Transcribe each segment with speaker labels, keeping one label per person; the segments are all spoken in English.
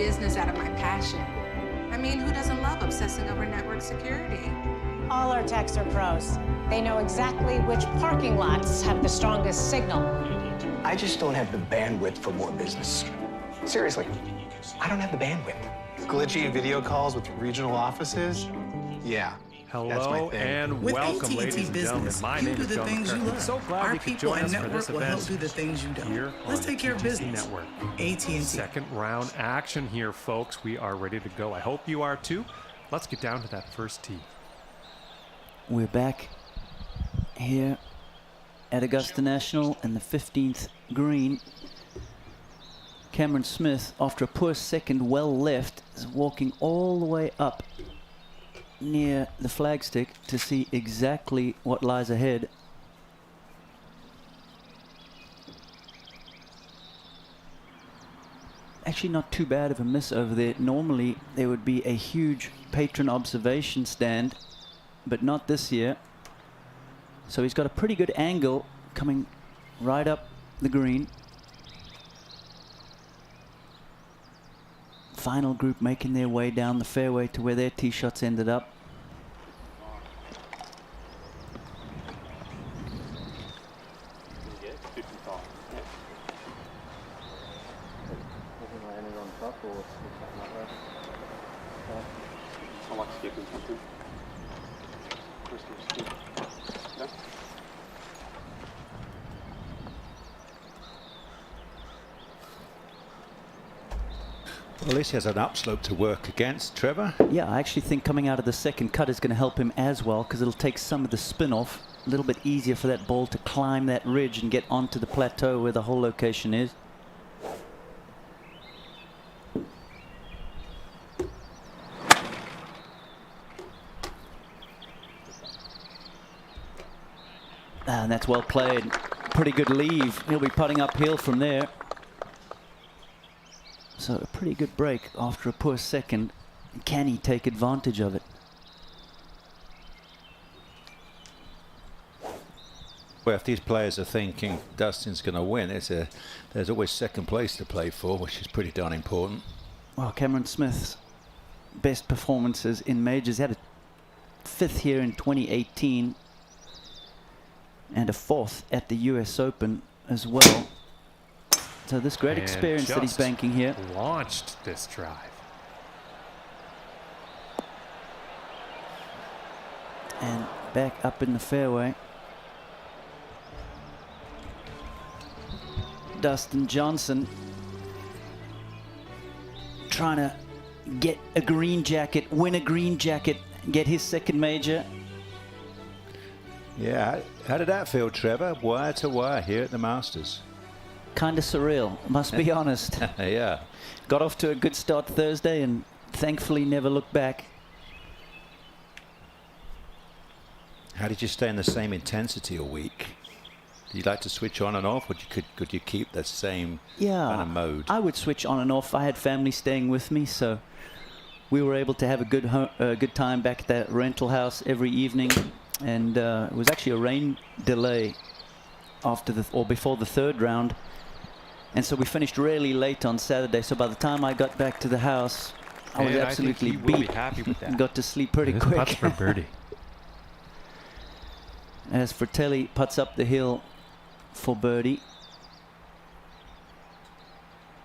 Speaker 1: business out of my passion. I mean, who doesn't love obsessing over network security?
Speaker 2: All our techs are pros. They know exactly which parking lots have the strongest signal.
Speaker 3: I just don't have the bandwidth for more business. Seriously, I don't have the bandwidth.
Speaker 4: Glitchy video calls with regional offices? Yeah. That's my
Speaker 5: Hello
Speaker 4: thing.
Speaker 5: and
Speaker 6: With
Speaker 5: welcome,
Speaker 6: AT&T
Speaker 5: ladies and gentlemen.
Speaker 6: Business,
Speaker 5: My
Speaker 6: you
Speaker 5: name
Speaker 6: do
Speaker 5: is
Speaker 6: the
Speaker 5: John
Speaker 6: things you
Speaker 5: McCarthy.
Speaker 6: love.
Speaker 5: So glad
Speaker 6: Our
Speaker 5: you could
Speaker 6: people
Speaker 5: join
Speaker 6: at
Speaker 5: us for
Speaker 6: Network
Speaker 5: this
Speaker 6: will
Speaker 5: event
Speaker 6: help do the things you don't.
Speaker 5: here
Speaker 6: Let's
Speaker 5: on
Speaker 6: take care of
Speaker 5: TGC
Speaker 6: business.
Speaker 5: Network.
Speaker 6: AT&T.
Speaker 5: Second round action here, folks. We are ready to go. I hope you are too. Let's get down to that first tee.
Speaker 7: We're back here at Augusta National and the 15th green. Cameron Smith, after a poor second, well left, is walking all the way up near the flagstick to see exactly what lies ahead. Actually not too bad of a miss over there. Normally there would be a huge patron observation stand, but not this year. So he's got a pretty good angle coming right up the green. Final group making their way down the fairway to where their tee shots ended up.
Speaker 8: Well, at least he has an upslope to work against, Trevor.
Speaker 7: Yeah, I actually think coming out of the second cut is going to help him as well, because it'll take some of the spin off. A little bit easier for that ball to climb that ridge and get onto the plateau where the hole location is. And that's well played. Pretty good leave. He'll be putting uphill from there. So a pretty good break after a poor second. Can he take advantage of it?
Speaker 8: Well, if these players are thinking Dustin's going to win, there's always second place to play for, which is pretty darn important.
Speaker 7: Well, Cameron Smith's best performances in majors. He had a fifth here in 2018 and a fourth at the US Open as well. So this great
Speaker 5: And
Speaker 7: experience that he's
Speaker 5: just
Speaker 7: banking here.
Speaker 5: Launched this drive.
Speaker 7: And back up in the fairway. Dustin Johnson trying to get a green jacket, win a green jacket, get his second major.
Speaker 8: Yeah, how did that feel, Trevor? Wire to wire here at the Masters.
Speaker 7: Kind of surreal, must be honest.
Speaker 8: Yeah.
Speaker 7: Got off to a good start Thursday and thankfully never looked back.
Speaker 8: How did you stay in the same intensity all week? Did you like to switch on and off, or could you keep the same kind of mode?
Speaker 7: I would switch on and off. I had family staying with me, so we were able to have a good time back at that rental house every evening. And it was actually a rain delay after before the third round. And so we finished really late on Saturday. So by the time I got back to the house, I was absolutely
Speaker 5: beat. Will be
Speaker 7: beat.
Speaker 5: happy with that.
Speaker 7: Got to sleep pretty quick.
Speaker 5: Putts for birdie.
Speaker 7: As Fratelli putts up the hill for birdie.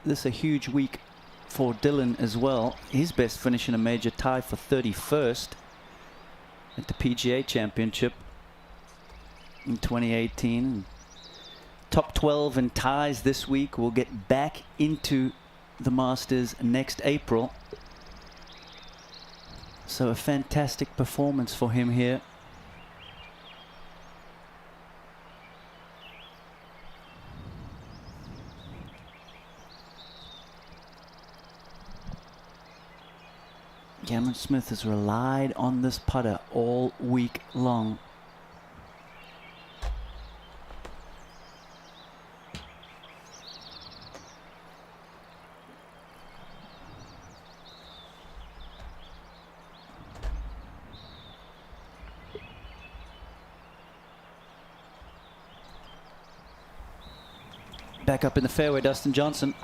Speaker 7: This is a huge week for Dylan as well. His best finish in a major, tie for 31st at the PGA Championship in 2018. Top 12 and ties this week. We'll get back into the Masters next April. So a fantastic performance for him here. Cameron Smith has relied on this putter all week long. Back up in the fairway, Dustin Johnson.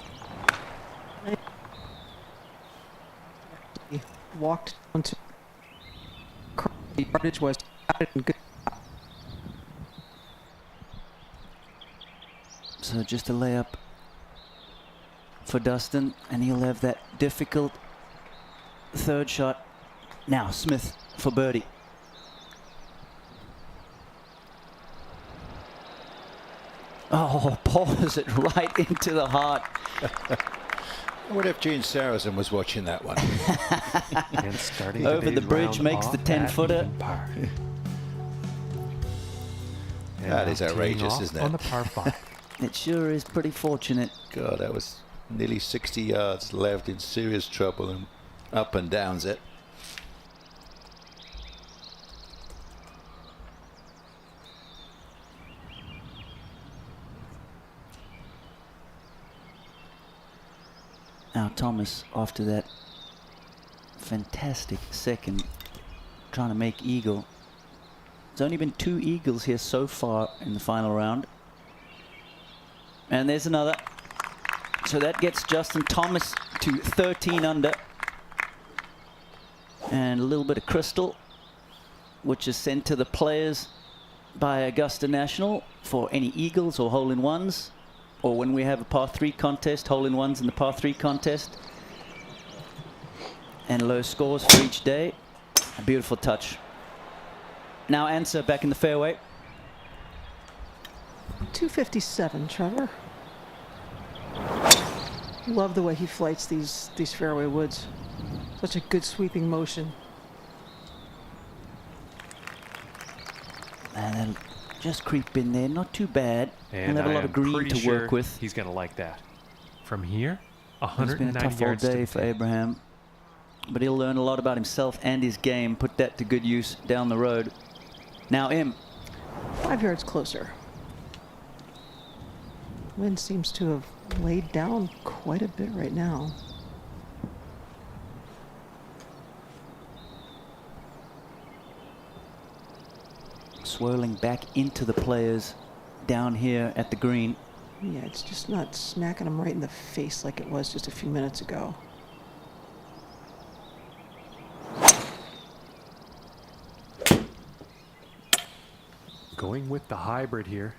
Speaker 6: walked onto the yardage was good.
Speaker 7: So just a layup for Dustin, and he'll have that difficult third shot. Now Smith for birdie. Oh, pours it right into the heart.
Speaker 8: What if Gene Saracen was watching that one?
Speaker 5: And starting
Speaker 7: Over the
Speaker 5: today's
Speaker 7: bridge
Speaker 5: round
Speaker 7: makes the
Speaker 5: off
Speaker 7: 10-footer.
Speaker 5: at par. And
Speaker 8: That is
Speaker 5: now teeing
Speaker 8: outrageous,
Speaker 5: off
Speaker 8: isn't it?
Speaker 5: On the par 5.
Speaker 7: It sure is pretty fortunate.
Speaker 8: God, that was nearly 60 yards left, in serious trouble, and up and downs it.
Speaker 7: Now Thomas, after that fantastic second, trying to make eagle. There's only been 2 eagles here so far in the final round. And there's another. So that gets Justin Thomas to 13 under. And a little bit of crystal, which is sent to the players by Augusta National for any eagles or hole-in-ones. Or when we have a par 3 contest, hole-in-ones in the par 3 contest. And low scores for each day. A beautiful touch. Now Answer back in the fairway.
Speaker 6: 257, Trevor. Love the way he flights these fairway woods. Such a good sweeping motion.
Speaker 7: And then just creep in there, not too bad.
Speaker 5: And
Speaker 7: We'll have a lot of green
Speaker 5: pretty
Speaker 7: to work with.
Speaker 5: He's going to like that. From here,
Speaker 7: It's been a
Speaker 5: 190
Speaker 7: tough all
Speaker 5: yards to
Speaker 7: day
Speaker 5: the
Speaker 7: for
Speaker 5: pin.
Speaker 7: Abraham. But he'll learn a lot about himself and his game, put that to good use down the road. Now Im.
Speaker 6: 5 yards closer. Wind seems to have laid down quite a bit right now.
Speaker 7: Swirling back into the players down here at the green.
Speaker 6: Yeah, it's just not smacking him right in the face like it was just a few minutes ago.
Speaker 5: Going with the hybrid here.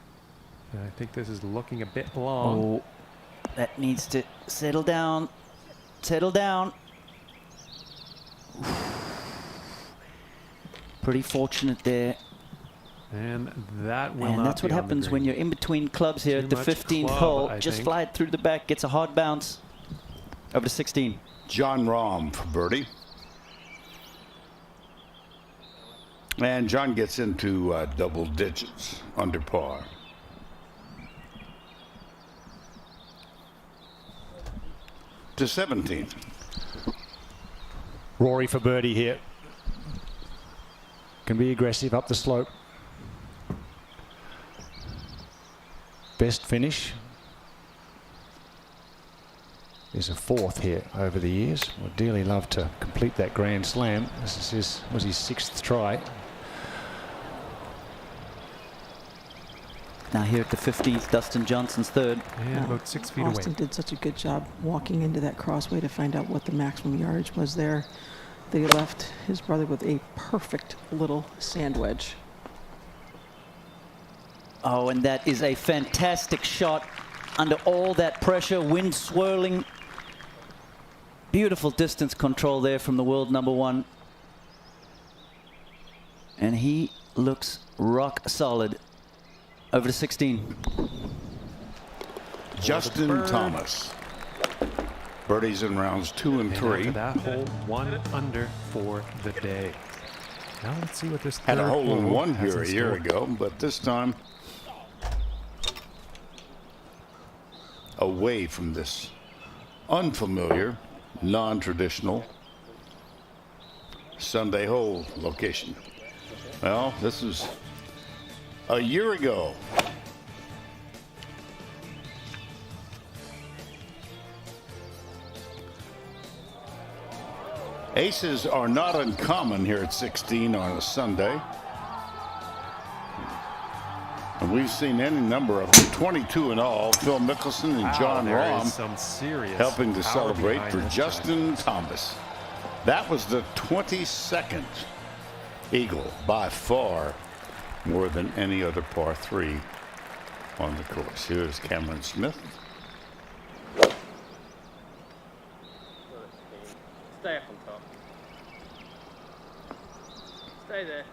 Speaker 5: I think this is looking a bit long.
Speaker 7: Oh, that needs to settle down. Settle down. Pretty fortunate there.
Speaker 5: And that will
Speaker 7: And
Speaker 5: not
Speaker 7: that's
Speaker 5: be
Speaker 7: what
Speaker 5: on the
Speaker 7: happens when
Speaker 5: green.
Speaker 7: you're in between clubs here
Speaker 5: Too
Speaker 7: at the
Speaker 5: much
Speaker 7: 15th
Speaker 5: club,
Speaker 7: hole.
Speaker 5: I
Speaker 7: Just
Speaker 5: think.
Speaker 7: fly it through the back, gets a hard bounce. Over to 16.
Speaker 9: John Rahm for birdie. And John gets into double digits under par. To 17.
Speaker 10: Rory for birdie here. Can be aggressive up the slope. Best finish is a 4th here over the years. Would dearly love to complete that Grand Slam. This is was his 6th try.
Speaker 7: Now here at the 15th, Dustin Johnson's 3rd.
Speaker 5: And about 6 feet
Speaker 6: Austin
Speaker 5: away.
Speaker 6: did such a good job walking into that crossway to find out what the maximum yardage was there. They left his brother with a perfect little sand wedge.
Speaker 7: Oh, and that is a fantastic shot under all that pressure, wind swirling. Beautiful distance control there from the world #1. And he looks rock solid. Over to 16.
Speaker 9: Justin Thomas. Birdies in rounds 2 and 3.
Speaker 5: After that hole, 1 under for the day. Now let's see what this
Speaker 9: Had a
Speaker 5: third
Speaker 9: hole in one
Speaker 5: has
Speaker 9: here
Speaker 5: in
Speaker 9: a year
Speaker 5: store.
Speaker 9: ago, but this time away from this unfamiliar, non-traditional Sunday hole location. Well, this is a year ago. Aces are not uncommon here at 16 on a Sunday. And we've seen any number of them, 22 in all. Phil Mickelson and John
Speaker 5: There is
Speaker 9: Rahm
Speaker 5: some serious
Speaker 9: helping to
Speaker 5: power
Speaker 9: celebrate
Speaker 5: behind
Speaker 9: for
Speaker 5: this
Speaker 9: Justin Thomas. That was the 22nd eagle, by far more than any other par 3 on the course. Here's Cameron Smith.
Speaker 11: Stay up on top. Stay there.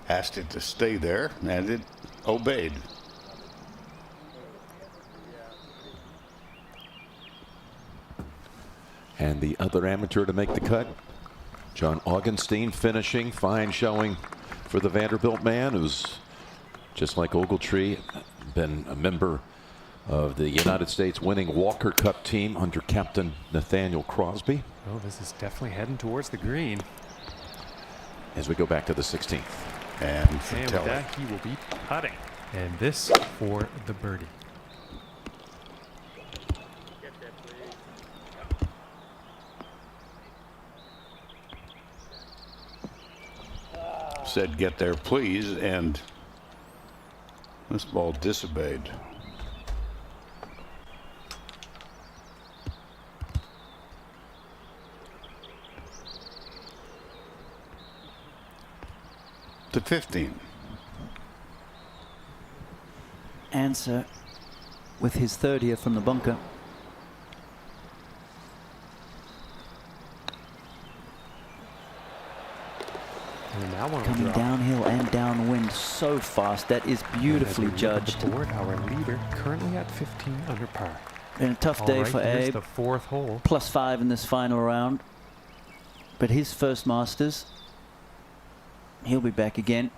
Speaker 9: Asked it to stay there, and it obeyed.
Speaker 12: And the other amateur to make the cut, John Augenstein, finishing. Fine showing for the Vanderbilt man, who's just like Ogletree, been a member of the United States winning Walker Cup team under Captain Nathaniel Crosby.
Speaker 5: Oh, this is definitely heading towards the green.
Speaker 12: As we go back to the 16th.
Speaker 9: And
Speaker 5: with that, he will be putting. And this for the birdie.
Speaker 9: Said, "Get there, please," and this ball disobeyed. To 15.
Speaker 7: Answer with his third here from the bunker. Coming downhill and downwind so fast. That is beautifully judged.
Speaker 5: Board, our leader currently at 15 under par.
Speaker 7: Been a tough day for Abe.
Speaker 5: The 4th hole.
Speaker 7: +5 in this final round. But his first Masters. He'll be back again.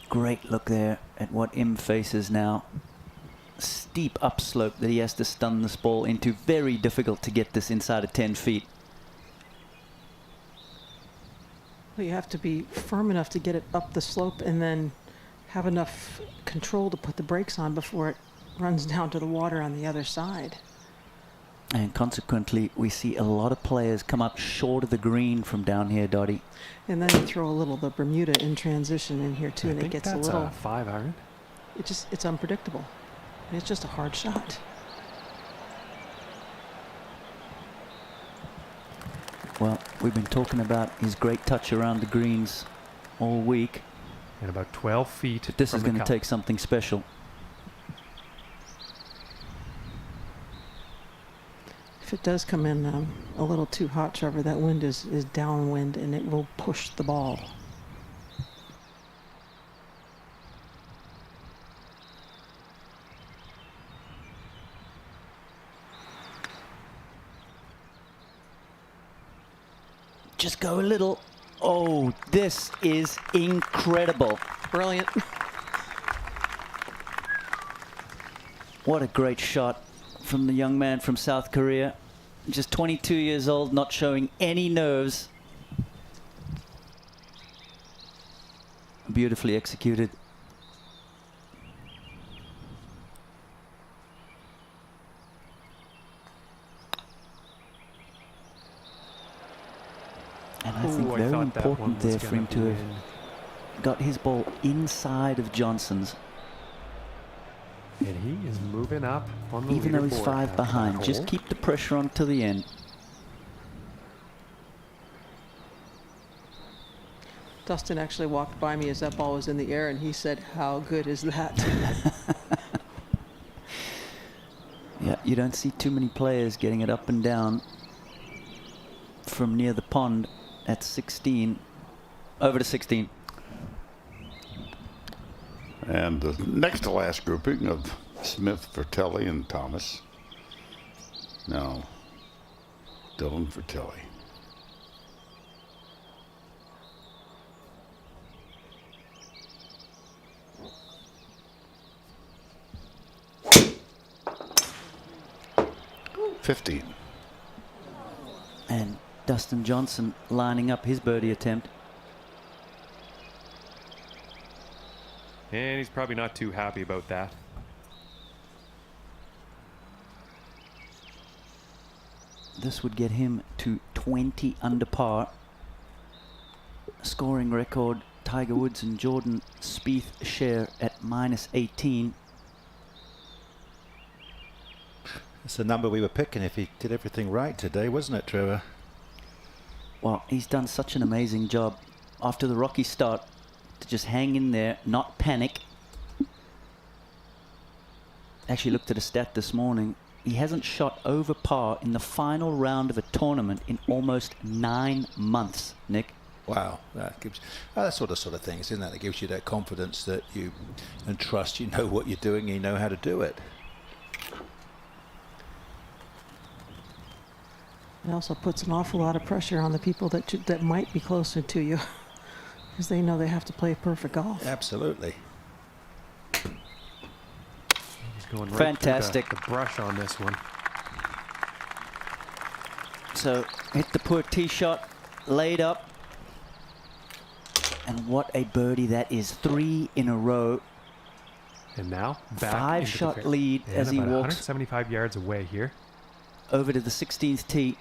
Speaker 7: Great look there at what Im faces now. Steep upslope that he has to stun this ball into. Very difficult to get this inside of 10 feet.
Speaker 6: Well, you have to be firm enough to get it up the slope and then have enough control to put the brakes on before it runs down to the water on the other side.
Speaker 7: And consequently, we see a lot of players come up short of the green from down here, Dottie.
Speaker 6: And then you throw a little the Bermuda in transition in here too, and it gets a little.
Speaker 5: That's a 5-iron.
Speaker 6: It's unpredictable. And it's just a hard shot.
Speaker 7: Well, we've been talking about his great touch around the greens all week.
Speaker 5: And about 12 feet.
Speaker 7: But this is going to take something special.
Speaker 6: If it does come in a little too hot, Trevor, that wind is downwind and it will push the ball.
Speaker 7: Just go a little. Oh, this is incredible.
Speaker 6: Brilliant.
Speaker 7: What a great shot from the young man from South Korea. Just 22 years old, not showing any nerves. Beautifully executed. And I think very important there for him to have got his ball inside of Johnson's.
Speaker 5: And he is moving up on the
Speaker 7: even though he's
Speaker 5: leaderboard
Speaker 7: 5 behind. Just keep the pressure on to the end.
Speaker 6: Dustin actually walked by me as that ball was in the air, and he said, "How good is that?"
Speaker 7: Yeah, you don't see too many players getting it up and down from near the pond at 16. Over to 16.
Speaker 9: And the next to last grouping of Smith, Vertelli, and Thomas. Now, Dylan Vertelli.
Speaker 7: And Dustin Johnson lining up his birdie attempt.
Speaker 5: And he's probably not too happy about that.
Speaker 7: This would get him to 20 under par. scoring record. Tiger Woods and Jordan Spieth share at -18.
Speaker 8: It's the number we were picking if he did everything right today, wasn't it, Trevor?
Speaker 7: Well, he's done such an amazing job after the rocky start to just hang in there, not panic. Actually looked at a stat this morning. He hasn't shot over par in the final round of a tournament in almost 9 months, Nick.
Speaker 8: Wow, that gives that's sort of things, isn't that? It gives you that confidence that you and trust you know what you're doing, you know how to do it.
Speaker 6: It also puts an awful lot of pressure on the people that might be closer to you, because they know they have to play perfect golf.
Speaker 8: Absolutely.
Speaker 5: He's going right
Speaker 7: Fantastic.
Speaker 5: through the brush on this one.
Speaker 7: So hit the poor tee shot, laid up. And what a birdie that is. 3 in a row.
Speaker 5: And now back
Speaker 7: 5-shot lead
Speaker 5: and
Speaker 7: as he
Speaker 5: about
Speaker 7: walks
Speaker 5: 175 yards away here.
Speaker 7: over to the 16th tee.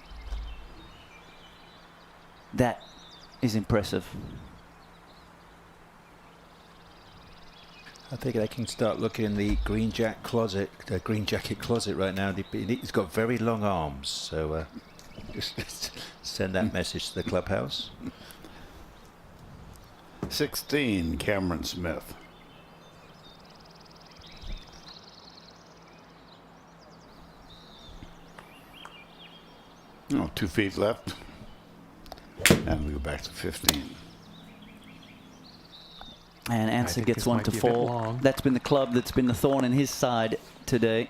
Speaker 7: That is impressive.
Speaker 8: I think they can start looking in the green jacket closet right now. He's got very long arms, so just send that message to the clubhouse.
Speaker 9: 16, Cameron Smith. Oh, 2 feet left. And we go back to 15.
Speaker 7: And Answer gets one to fall. That's been the club that's been the thorn in his side today.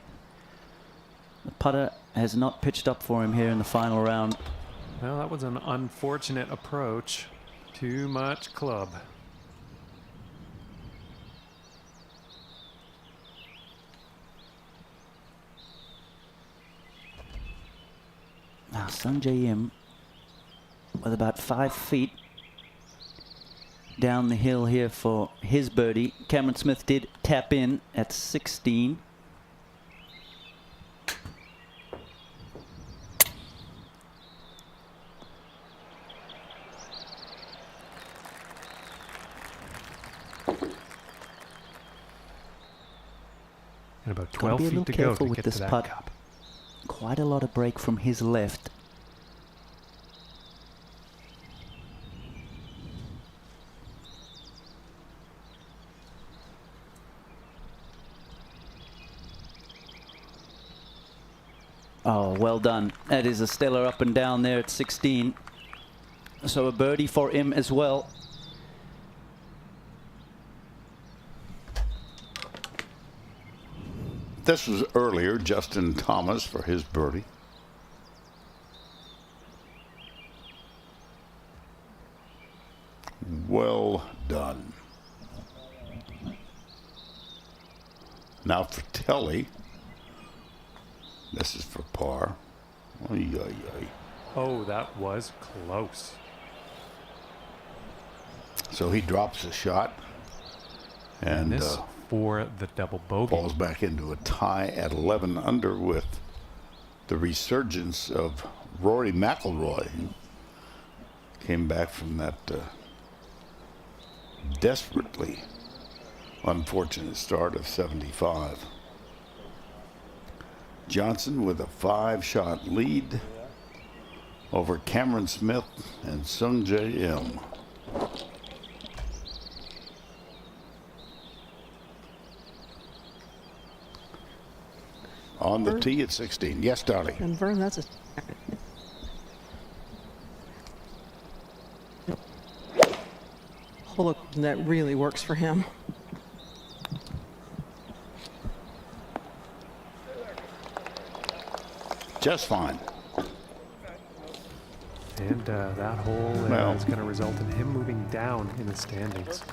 Speaker 7: The putter has not pitched up for him here in the final round.
Speaker 5: Well, that was an unfortunate approach. Too much club.
Speaker 7: Now Sanjay Im with about 5 feet down the hill here for his birdie. Cameron Smith did tap in at 16.
Speaker 5: And about
Speaker 7: Gotta
Speaker 5: 12
Speaker 7: be a
Speaker 5: feet
Speaker 7: little
Speaker 5: to go
Speaker 7: careful
Speaker 5: to
Speaker 7: with
Speaker 5: get
Speaker 7: this
Speaker 5: to that
Speaker 7: putt.
Speaker 5: cup.
Speaker 7: Quite a lot of break from his left. Oh, well done. That is a stellar up and down there at 16. So a birdie for him as well.
Speaker 9: This was earlier, Justin Thomas for his birdie. Well done. Now for Telly. This is for par. Oy, oy, oy.
Speaker 5: Oh, that was close.
Speaker 9: So he drops a shot. And
Speaker 5: this for the double bogey.
Speaker 9: Falls back into a tie at 11 under with the resurgence of Rory McIlroy. Came back from that desperately unfortunate start of 75. Johnson with a 5-shot lead over Cameron Smith and Sungjae Im. On the tee at 16. Yes, darling.
Speaker 6: And Vern, that's a hole that really works for him.
Speaker 9: Just fine.
Speaker 5: And that hole is going to result in him moving down in the standings.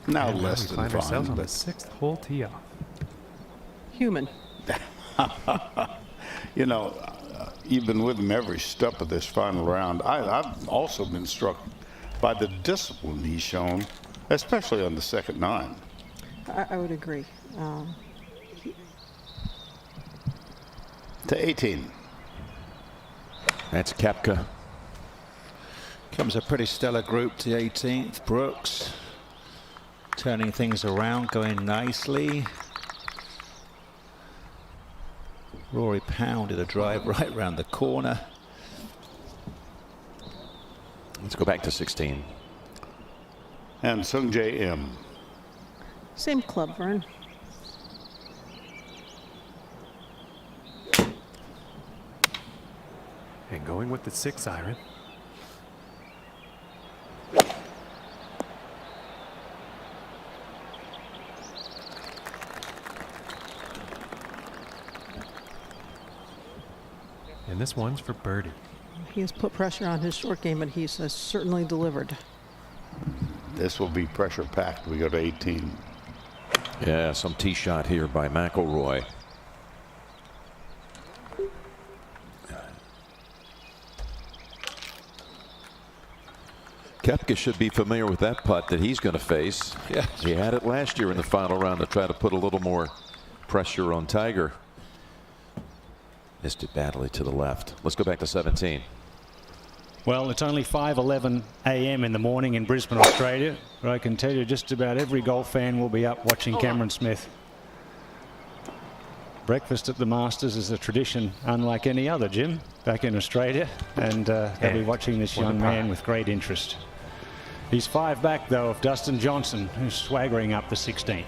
Speaker 9: Now
Speaker 5: and
Speaker 9: less
Speaker 5: we
Speaker 9: than
Speaker 5: find
Speaker 9: fine.
Speaker 5: ourselves on the
Speaker 9: But
Speaker 5: 6th hole tee off.
Speaker 6: Human.
Speaker 9: you know, you've been with him every step of this final round. I've also been struck by the discipline he's shown, especially on the second 9.
Speaker 6: I would agree.
Speaker 9: To 18.
Speaker 12: That's Koepka.
Speaker 8: Comes a pretty stellar group to the 18th. Brooks turning things around, going nicely. Rory pounded a drive right round the corner.
Speaker 12: Let's go back to 16.
Speaker 9: And Sung Jae Im.
Speaker 6: Same club, Vern.
Speaker 5: And going with the 6 iron. And this one's for birdie.
Speaker 6: He has put pressure on his short game, and he's certainly delivered.
Speaker 9: This will be pressure packed. We go to 18.
Speaker 12: Yeah, some tee shot here by McIlroy. Koepka should be familiar with that putt that he's going to face.
Speaker 8: Yeah.
Speaker 12: He had it last year in the final round to try to put a little more pressure on Tiger. Missed it badly to the left. Let's go back to 17.
Speaker 10: Well, it's only 5:11 a.m. in the morning in Brisbane, Australia, but I can tell you just about every golf fan will be up watching Cameron Smith. Breakfast at the Masters is a tradition unlike any other, Jim, back in Australia, and they'll be watching this young man with great interest. He's 5 back, though, of Dustin Johnson, who's swaggering up the 16th.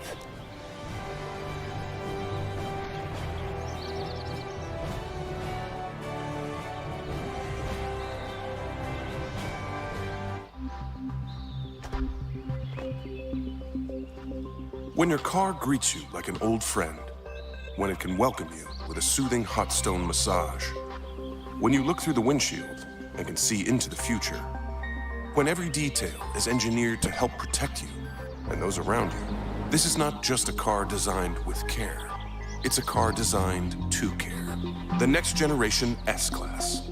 Speaker 13: When your car greets you like an old friend, when it can welcome you with a soothing hot stone massage, when you look through the windshield and can see into the future, when every detail is engineered to help protect you and those around you, this is not just a car designed with care. It's a car designed to care. The next generation S-Class.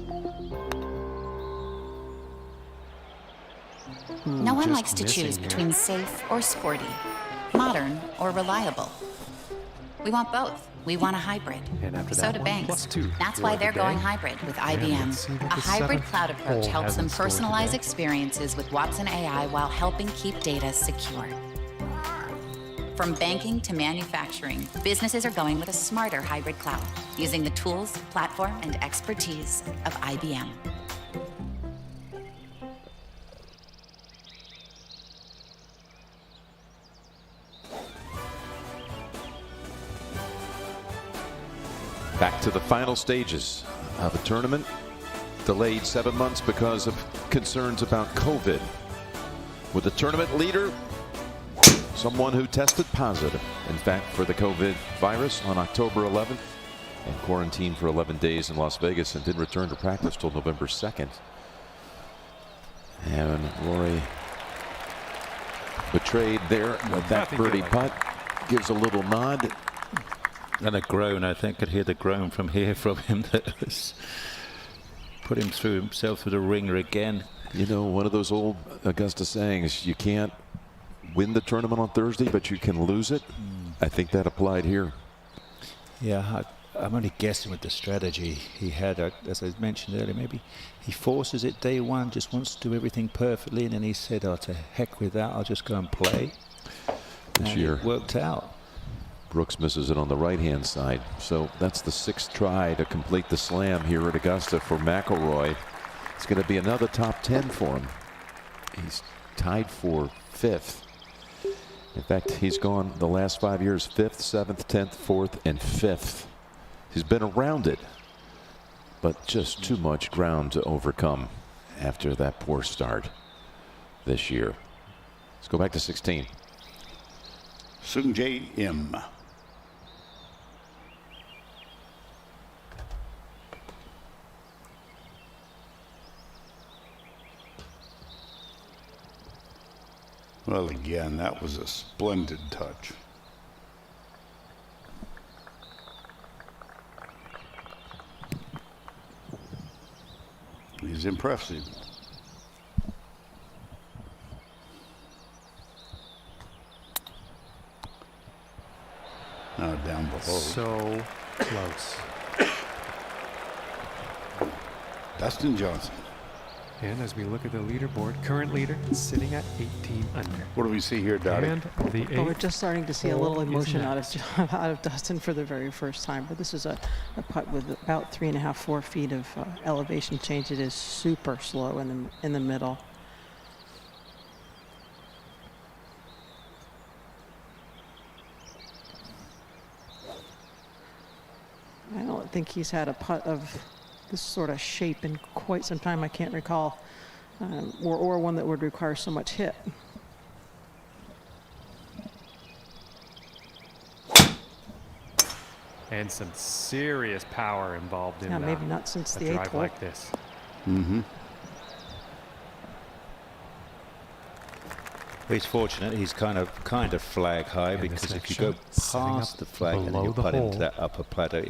Speaker 14: No one likes to choose between safe or sporty, modern or reliable. We want both. We want a hybrid.
Speaker 5: And after
Speaker 14: So
Speaker 5: that
Speaker 14: do
Speaker 5: one,
Speaker 14: banks.
Speaker 5: +2
Speaker 14: That's
Speaker 5: for
Speaker 14: why
Speaker 5: the
Speaker 14: they're going
Speaker 5: day.
Speaker 14: hybrid with
Speaker 5: And
Speaker 14: IBM.
Speaker 5: let's see what
Speaker 14: A
Speaker 5: the
Speaker 14: hybrid
Speaker 5: seventh
Speaker 14: cloud approach
Speaker 5: hole
Speaker 14: helps
Speaker 5: has
Speaker 14: them
Speaker 5: in store
Speaker 14: personalize
Speaker 5: today.
Speaker 14: experiences with Watson AI while helping keep data secure. From banking to manufacturing, businesses are going with a smarter hybrid cloud, using the tools, platform, and expertise of IBM.
Speaker 12: Back to the final stages of a tournament delayed 7 months because of concerns about COVID. With the tournament leader, someone who tested positive, in fact, for the COVID virus on October 11th and quarantined for 11 days in Las Vegas and didn't return to practice till November 2nd. And Rory betrayed there with that
Speaker 8: Nothing
Speaker 12: birdie
Speaker 8: like
Speaker 12: putt. Gives a little nod.
Speaker 8: And a groan, I think. Could hear the groan from here from him that was put him through himself through the ringer again.
Speaker 12: You know, one of those old Augusta sayings, you can't win the tournament on Thursday, but you can lose it. I think that applied here.
Speaker 8: Yeah, I'm only guessing with the strategy he had, as I mentioned earlier. Maybe he forces it day one, just wants to do everything perfectly, and then he said, oh, to heck with that, I'll just go and play.
Speaker 12: This
Speaker 8: and
Speaker 12: year
Speaker 8: it worked out.
Speaker 12: Brooks misses it on the right-hand side. So that's the 6th try to complete the slam here at Augusta for McIlroy. It's going to be another top 10 for him. He's tied for 5th. In fact, he's gone the last 5 years 5th, 7th, 10th, 4th, and 5th. He's been around it, but just too much ground to overcome after that poor start this year. Let's go back to 16.
Speaker 9: Sung Jae Im. Well, again, that was a splendid touch. He's impressive. Now down below.
Speaker 5: So close.
Speaker 9: Dustin Johnson.
Speaker 5: And as we look at the leaderboard, current leader sitting at 18 under.
Speaker 9: What do we see here, Dottie?
Speaker 5: And the
Speaker 6: Well, we're just starting to see a little
Speaker 5: hole is
Speaker 6: emotion
Speaker 5: next.
Speaker 6: out of Dustin for the very first time. But this is a putt with about 3.5, 4 feet of elevation change. It is super slow in the middle. I don't think he's had a putt of this sort of shape in quite some time. I can't recall, or one that would require so much hit.
Speaker 5: And some serious power involved in
Speaker 6: Yeah, maybe not since
Speaker 5: a
Speaker 6: the 8th
Speaker 5: drive
Speaker 6: hole.
Speaker 5: like this.
Speaker 9: Mm-hmm.
Speaker 8: He's fortunate. He's kind of flag high,
Speaker 5: And
Speaker 8: because
Speaker 5: this
Speaker 8: if you
Speaker 5: next
Speaker 8: go
Speaker 5: shot, setting
Speaker 8: past
Speaker 5: up
Speaker 8: the flag and then
Speaker 5: below
Speaker 8: you
Speaker 5: the
Speaker 8: putt into
Speaker 5: hole.
Speaker 8: that upper plateau,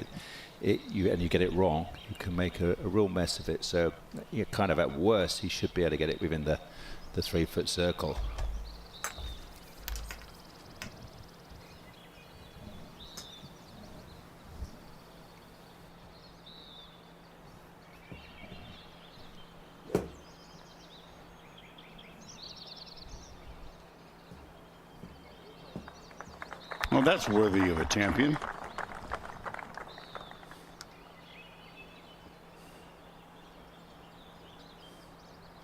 Speaker 8: you get it wrong, you can make a real mess of it. So you're kind of at worst, he should be able to get it within the 3-foot circle.
Speaker 9: Well, that's worthy of a champion.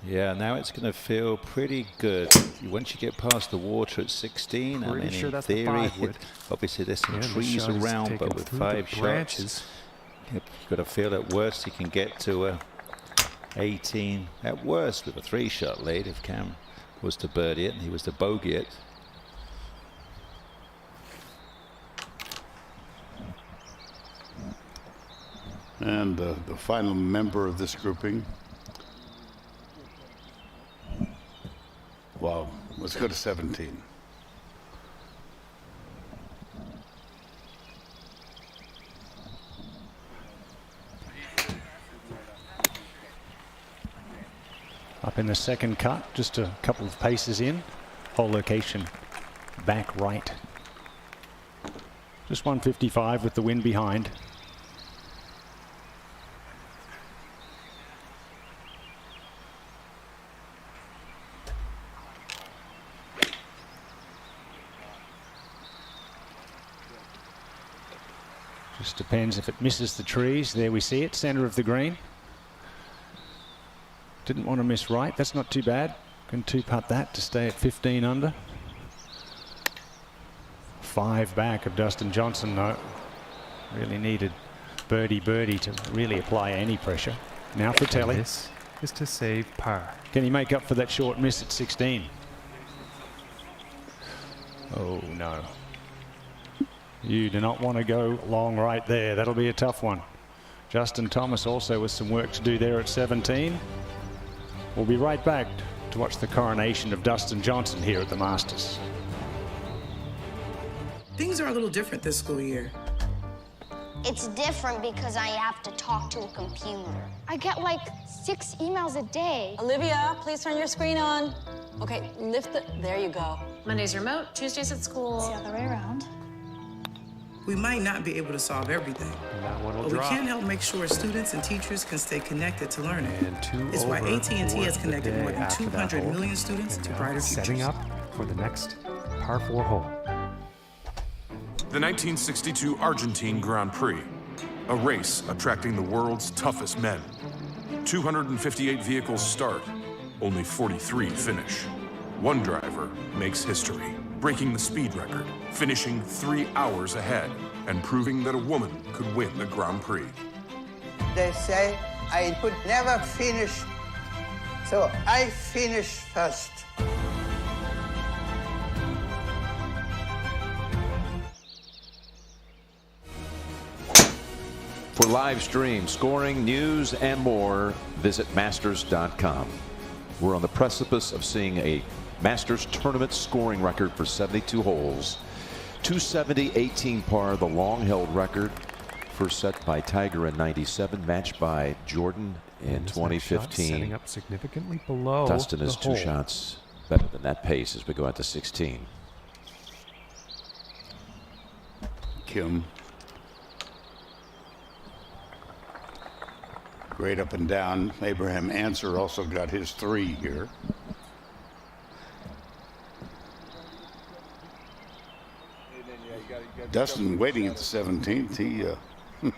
Speaker 8: Yeah, now it's going to feel pretty good. Once you get past the water at 16, I
Speaker 5: Pretty
Speaker 8: mean,
Speaker 5: sure
Speaker 8: in
Speaker 5: that's the
Speaker 8: theory,
Speaker 5: 5 wood.
Speaker 8: obviously there's some
Speaker 5: And the
Speaker 8: trees
Speaker 5: shot is
Speaker 8: around,
Speaker 5: taken
Speaker 8: but with
Speaker 5: through the
Speaker 8: 5 shots,
Speaker 5: branches.
Speaker 8: you've got to feel at worst he can get to 18. At worst, with a 3-shot lead, if Cam was to birdie it and he was to bogey it.
Speaker 9: And the final member of this grouping. Wow, let's go to 17.
Speaker 10: Up in the second cut, just a couple of paces in. Hole location back right. Just 155 with the wind behind. Just depends if it misses the trees. There we see it, center of the green. Didn't want to miss right. That's not too bad. Can 2-putt that to stay at 15 under. 5 back of Dustin Johnson, though. Really needed birdie to really apply any pressure. Now for Telly.
Speaker 5: This is to save par.
Speaker 10: Can he make up for that short miss at 16? Oh, no. You do not want to go long right there. That'll be a tough one. Justin Thomas also with some work to do there at 17. We'll be right back to watch the coronation of Dustin Johnson here at the Masters.
Speaker 15: Things are a little different this school year.
Speaker 16: It's different because I have to talk to a computer. I get like 6 emails a day.
Speaker 17: Olivia, please turn your screen on. Okay, lift the, there you go.
Speaker 1: Monday's remote, Tuesdays at school.
Speaker 16: It's the other way around.
Speaker 15: We might not be able to solve everything,
Speaker 5: That one will
Speaker 15: but
Speaker 5: drop.
Speaker 15: we can help make sure students and teachers can stay connected to learning.
Speaker 5: And 2
Speaker 15: It's why
Speaker 5: over
Speaker 15: AT&T has
Speaker 5: for
Speaker 15: connected
Speaker 5: the
Speaker 15: more
Speaker 5: day
Speaker 15: than
Speaker 5: after that
Speaker 15: 200
Speaker 5: hole.
Speaker 15: million students
Speaker 5: And
Speaker 15: to
Speaker 5: now
Speaker 15: brighter
Speaker 5: setting
Speaker 15: futures.
Speaker 5: up for the next par 4 hole.
Speaker 13: The 1962 Argentine Grand Prix, a race attracting the world's toughest men. 258 vehicles start, only 43 finish. One driver makes history, breaking the speed record, finishing 3 hours ahead, and proving that a woman could win the Grand Prix.
Speaker 18: They say I could never finish, so I finished first.
Speaker 12: For live stream, scoring, news, and more, visit Masters.com. We're on the precipice of seeing a Masters tournament scoring record for 72 holes. 270, 18 par, the long-held record. First set by Tiger in '97, matched by Jordan in
Speaker 5: This next shot
Speaker 12: 2015.
Speaker 5: setting up significantly below
Speaker 12: Dustin
Speaker 5: the
Speaker 12: is 2
Speaker 5: hole.
Speaker 12: shots better than that pace as we go out to 16.
Speaker 9: Kim. Great up and down. Abraham Answer also got his 3 here. Dustin waiting at the 17th. He,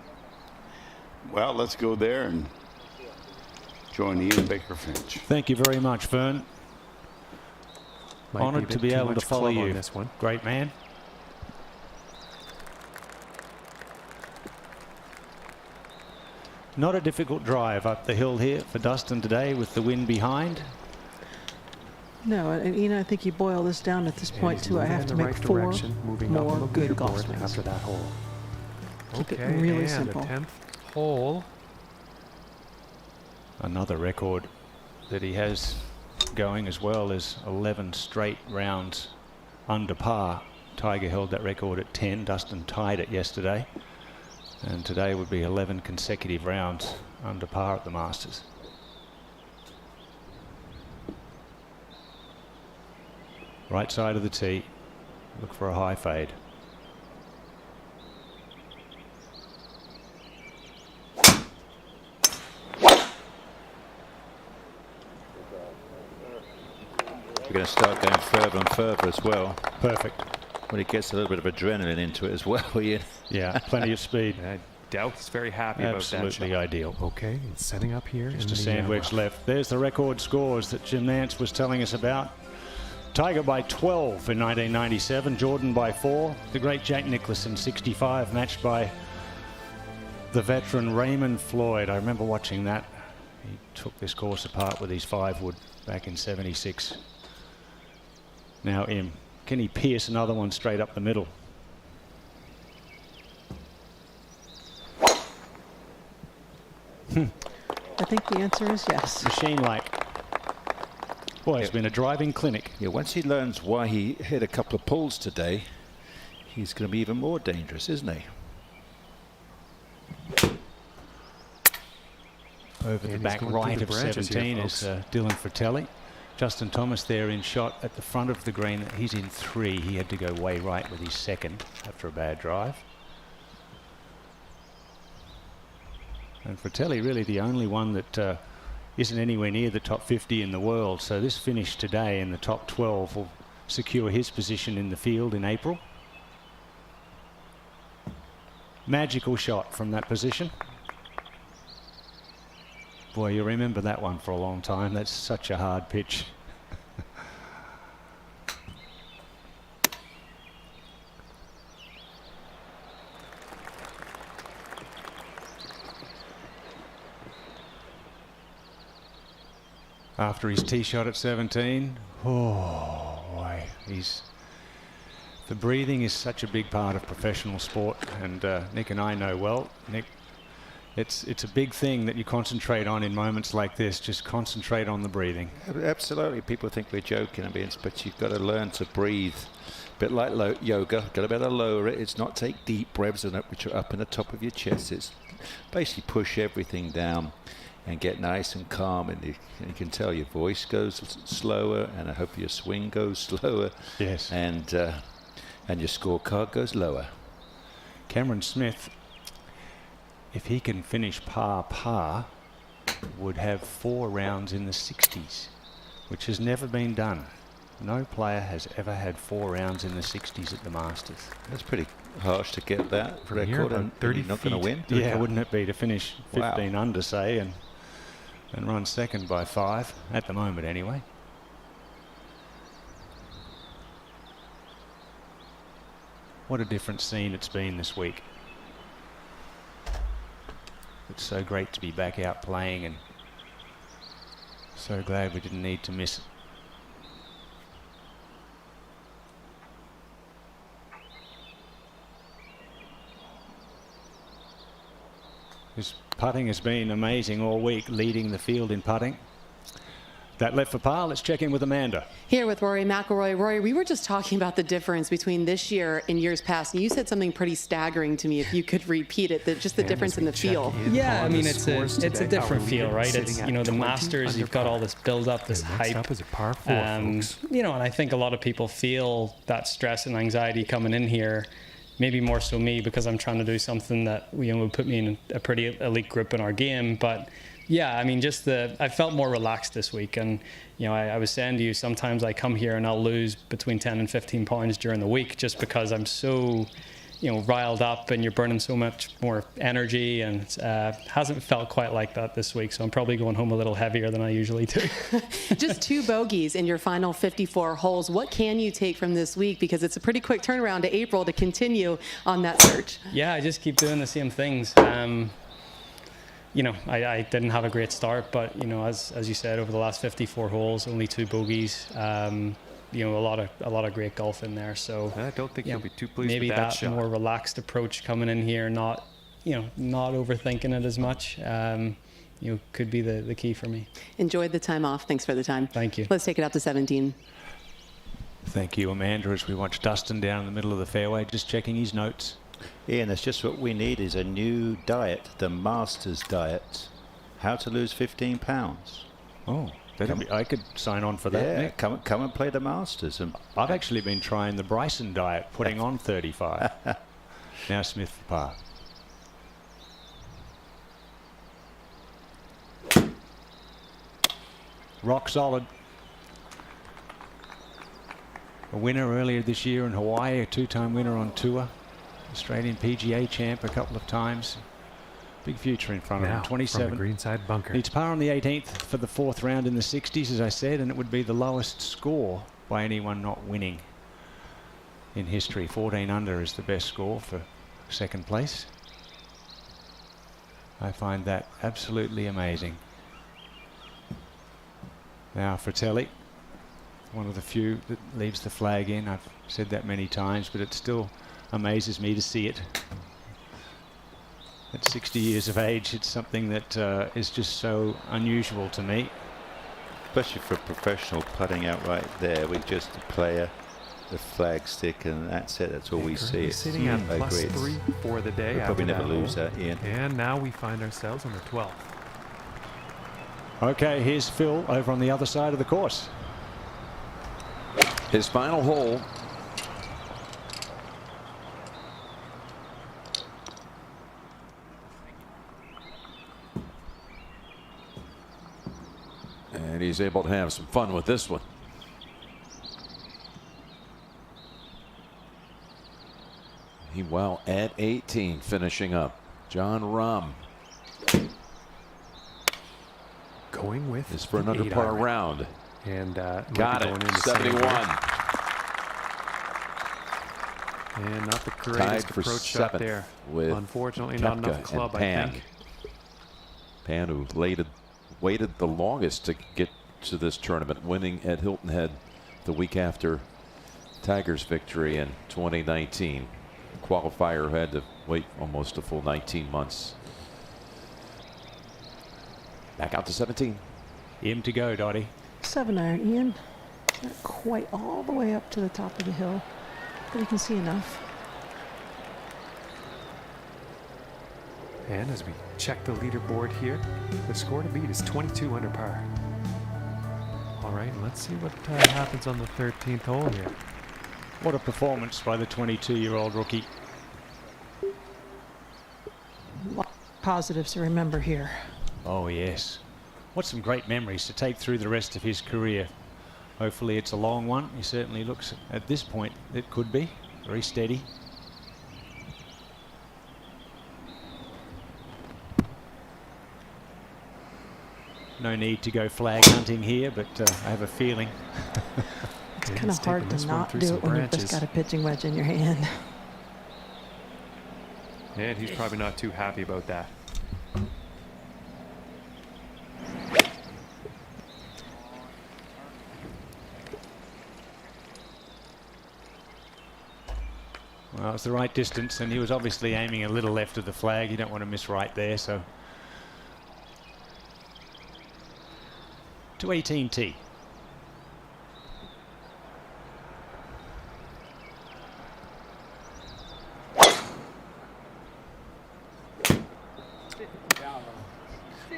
Speaker 9: well, let's go there and join Ian Baker Finch.
Speaker 10: Thank you very much, Vern. Honored to be able to follow you.
Speaker 5: This one.
Speaker 10: Great man. Not a difficult drive up the hill here for Dustin today with the wind behind.
Speaker 6: No, and Ian, I think you boil this down at this point too. I have to make 4 more good golf swings
Speaker 5: after that hole.
Speaker 6: Keep
Speaker 5: Okay,
Speaker 6: it really
Speaker 5: and
Speaker 6: simple.
Speaker 5: the 10th hole.
Speaker 10: Another record that he has going as well as 11 straight rounds under par. Tiger held that record at 10. Dustin tied it yesterday. And today would be 11 consecutive rounds under par at the Masters. Right side of the tee. Look for a high fade.
Speaker 8: We're going to start going further and further as well.
Speaker 10: Perfect.
Speaker 8: When it gets a little bit of adrenaline into it as well, Ian.
Speaker 10: Yeah, plenty of speed.
Speaker 5: I doubt he's very happy about that.
Speaker 10: Absolutely ideal.
Speaker 5: Okay, it's setting up here.
Speaker 10: Just a sand wedge left. There's the record scores that Jim Nance was telling us about. Tiger by 12 in 1997, Jordan by 4, the great Jack Nicklaus in 65, matched by the veteran Raymond Floyd. I remember watching that. He took this course apart with his 5-wood back in 76. Now Im. Can he pierce another one straight up the middle?
Speaker 6: I think the answer is yes.
Speaker 10: Machine-like. Boy, it's been a driving clinic.
Speaker 8: Yeah, once he learns why he hit a couple of pulls today, he's going to be even more dangerous, isn't he?
Speaker 10: Over the back right of 17 is Dylan Fratelli. Justin Thomas there in shot at the front of the green. He's in 3. He had to go way right with his second after a bad drive. And Fratelli really the only one that isn't anywhere near the top 50 in the world. So this finish today in the top 12 will secure his position in the field in April. Magical shot from that position. Boy, you remember that one for a long time. That's such a hard pitch. After his tee shot at 17, oh boy, the breathing is such a big part of professional sport, and Nick and I know well. Nick, it's a big thing that you concentrate on in moments like this. Just concentrate on the breathing.
Speaker 8: Absolutely. People think we're joking, but you've got to learn to breathe. A bit like yoga. Got to be able to lower it. It's not take deep breaths which are up in the top of your chest. It's basically push everything down and get nice and calm. And you can tell your voice goes slower, and I hope your swing goes slower.
Speaker 10: Yes.
Speaker 8: And your scorecard goes lower.
Speaker 10: Cameron Smith, if he can finish par, would have 4 rounds in the 60s, which has never been done. No player has ever had 4 rounds in the 60s at the Masters.
Speaker 8: That's pretty harsh to get that
Speaker 5: From
Speaker 8: record,
Speaker 5: here,
Speaker 8: and
Speaker 5: 30
Speaker 8: you're not going to win.
Speaker 10: Yeah, wouldn't it be to finish 15
Speaker 8: Wow.
Speaker 10: under, say, and run second by 5 at the moment, anyway. What a different scene it's been this week. It's so great to be back out playing, and so glad we didn't need to miss it. His putting has been amazing all week, leading the field in putting. That left for par. Let's check in with Amanda.
Speaker 19: Here with Rory McIlroy. Rory, we were just talking about the difference between this year and years past. And you said something pretty staggering to me. If you could repeat it, just the difference in the feel.
Speaker 11: Yeah, I mean, it's a different feel, right? It's, you know, the Masters, you've got all this build-up, this hype.
Speaker 5: Up is a par 4, folks.
Speaker 11: You know, and I think a lot of people feel that stress and anxiety coming in here. Maybe more so me, because I'm trying to do something that, you know, would put me in a pretty elite group in our game. But Yeah, I mean, I felt more relaxed this week. And, you know, I was saying to you, sometimes I come here and I'll lose between 10 and 15 pounds during the week just because I'm so, you know, riled up and you're burning so much more energy, and hasn't felt quite like that this week. So I'm probably going home a little heavier than I usually do.
Speaker 19: Just 2 bogeys in your final 54 holes. What can you take from this week? Because it's a pretty quick turnaround to April to continue on that search.
Speaker 11: Yeah, I just keep doing the same things. You know, I didn't have a great start, but, you know, as you said, over the last 54 holes, only 2 bogeys. You know, a lot of great golf in there. So
Speaker 5: I don't think you'll be too pleased
Speaker 11: maybe
Speaker 5: with that
Speaker 11: that
Speaker 5: shot.
Speaker 11: more relaxed approach coming in here, not overthinking it as much. You know, could be the key for me.
Speaker 19: Enjoyed the time off. Thanks for the time.
Speaker 11: Thank you.
Speaker 19: Let's take it out to 17.
Speaker 10: Thank you, Amanda, as we watch Dustin down in the middle of the fairway, just checking his notes.
Speaker 8: Ian, that's just what we need, is a new diet, the Masters diet. How to lose 15 pounds.
Speaker 10: Oh, I could sign on for that.
Speaker 8: Yeah,
Speaker 10: Nick.
Speaker 8: come and play the Masters. And
Speaker 10: I've actually been trying the Bryson diet, putting on 35. Now Smith for par. Rock solid. A winner earlier this year in Hawaii, a 2-time winner on tour. Australian PGA champ a couple of times. Big future in front of him. 27.
Speaker 5: From the greenside bunker.
Speaker 10: Needs par on the 18th for the 4th round in the 60s, as I said, and it would be the lowest score by anyone not winning in history. 14 under is the best score for 2nd place. I find that absolutely amazing. Now Fratelli, one of the few that leaves the flag in. I've said that many times, but it still amazes me to see it. At 60 years of age, it's something that is just so unusual to me.
Speaker 8: especially for a professional putting out right there with just a player, the flag stick, and that's it. That's all we see. It's
Speaker 5: sitting at +3 for the day.
Speaker 8: We'll probably
Speaker 5: after
Speaker 8: never lose that, Ian.
Speaker 5: And now we find ourselves on the 12th.
Speaker 10: Okay, here's Phil over on the other side of the course.
Speaker 12: His final hole. And he's able to have some fun with this one. He well at 18 finishing up. John Rahm.
Speaker 5: Going with
Speaker 12: is for an under par round.
Speaker 5: And
Speaker 12: got it. 71.
Speaker 5: And not the
Speaker 12: Tied
Speaker 5: greatest
Speaker 12: for
Speaker 5: approach shot
Speaker 12: 7th
Speaker 5: there.
Speaker 12: with
Speaker 5: Unfortunately, not enough
Speaker 12: Koepka
Speaker 5: club,
Speaker 12: and
Speaker 5: I
Speaker 12: Pan.
Speaker 5: think.
Speaker 12: Pan, who waited the longest to get to this tournament, winning at Hilton Head the week after Tiger's victory in 2019. Qualifier who had to wait almost a full 19 months. Back out to 17.
Speaker 10: Him to go, Dottie.
Speaker 6: 7-iron, Ian. Not quite all the way up to the top of the hill, but you can see enough.
Speaker 5: And as we check the leaderboard here, the score to beat is 22 under par. All right, let's see what happens on the 13th hole here.
Speaker 10: What a performance by the 22-year-old rookie.
Speaker 6: Positives to remember here.
Speaker 10: Oh, yes. What some great memories to take through the rest of his career. Hopefully it's a long one. He certainly looks, at this point, it could be. Very steady. No need to go flag hunting here, but I have a feeling.
Speaker 6: It's kind of hard to not do it when you've just got a pitching wedge in your hand.
Speaker 5: And he's probably not too happy about that.
Speaker 10: Well, it's the right distance, and he was obviously aiming a little left of the flag. You don't want to miss right there, so. To 18T.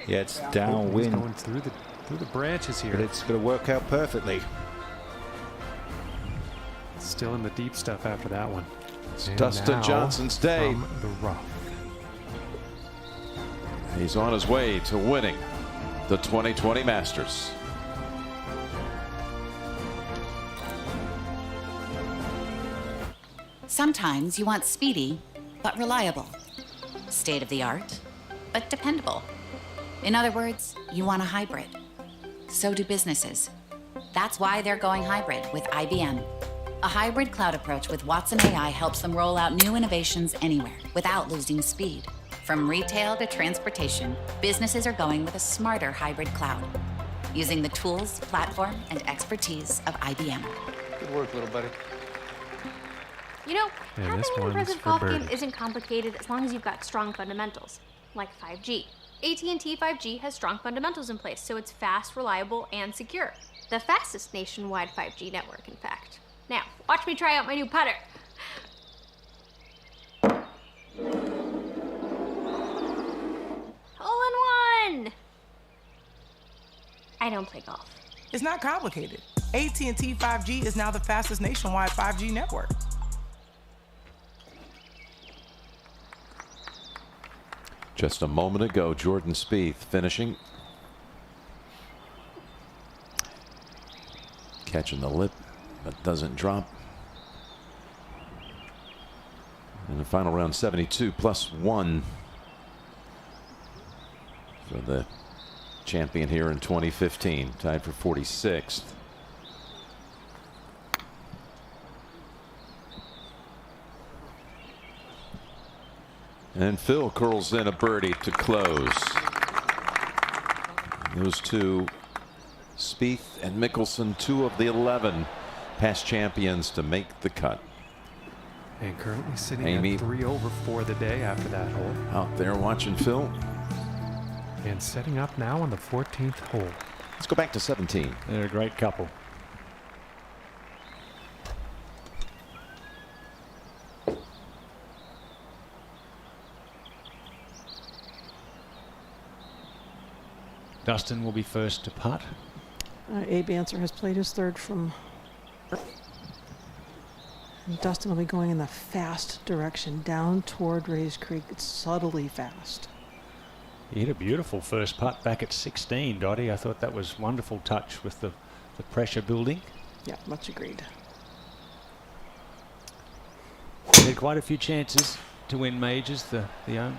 Speaker 8: Yeah, it's downwind.
Speaker 5: Going through the branches here.
Speaker 8: But it's going to work out perfectly.
Speaker 5: Still in the deep stuff after that one.
Speaker 12: It's
Speaker 5: And
Speaker 12: Dustin
Speaker 5: now
Speaker 12: Johnson's day.
Speaker 5: from the rough.
Speaker 12: He's on his way to winning the 2020 Masters.
Speaker 14: Sometimes you want speedy, but reliable. State of the art, but dependable. In other words, you want a hybrid. So do businesses. That's why they're going hybrid with IBM. A hybrid cloud approach with Watson AI helps them roll out new innovations anywhere without losing speed. From retail to transportation, businesses are going with a smarter hybrid cloud, using the tools, platform, and expertise of IBM.
Speaker 4: Good work, little buddy.
Speaker 20: You know,
Speaker 5: And
Speaker 20: having
Speaker 5: this
Speaker 20: an
Speaker 5: one's
Speaker 20: impressive
Speaker 5: for
Speaker 20: golf game
Speaker 5: birdie.
Speaker 20: isn't complicated as long as you've got strong fundamentals, like 5G. AT&T 5G has strong fundamentals in place, so it's fast, reliable, and secure. The fastest nationwide 5G network, in fact. Now, watch me try out my new putter. Hole in one! I don't play golf.
Speaker 15: It's not complicated. AT&T 5G is now the fastest nationwide 5G network.
Speaker 12: Just a moment ago, Jordan Spieth finishing. Catching the lip, but doesn't drop. In the final round, 72 plus 1 for the champion here in 2015, tied for 46th. And Phil curls in a birdie to close. Those two, Spieth and Mickelson, 2 of the 11 past champions to make the cut.
Speaker 5: And currently sitting
Speaker 12: Amy
Speaker 5: at 3 over for the day after that hole.
Speaker 12: Out there watching Phil.
Speaker 5: And setting up now on the 14th hole.
Speaker 12: Let's go back to 17.
Speaker 10: They're a great couple. Dustin will be first to putt.
Speaker 6: Abe Answer has played his third from. And Dustin will be going in the fast direction down toward Rays Creek. It's subtly fast.
Speaker 10: He hit a beautiful first putt back at 16, Dottie. I thought that was wonderful touch with the pressure building.
Speaker 6: Yeah, much agreed.
Speaker 10: He had quite a few chances to win majors. The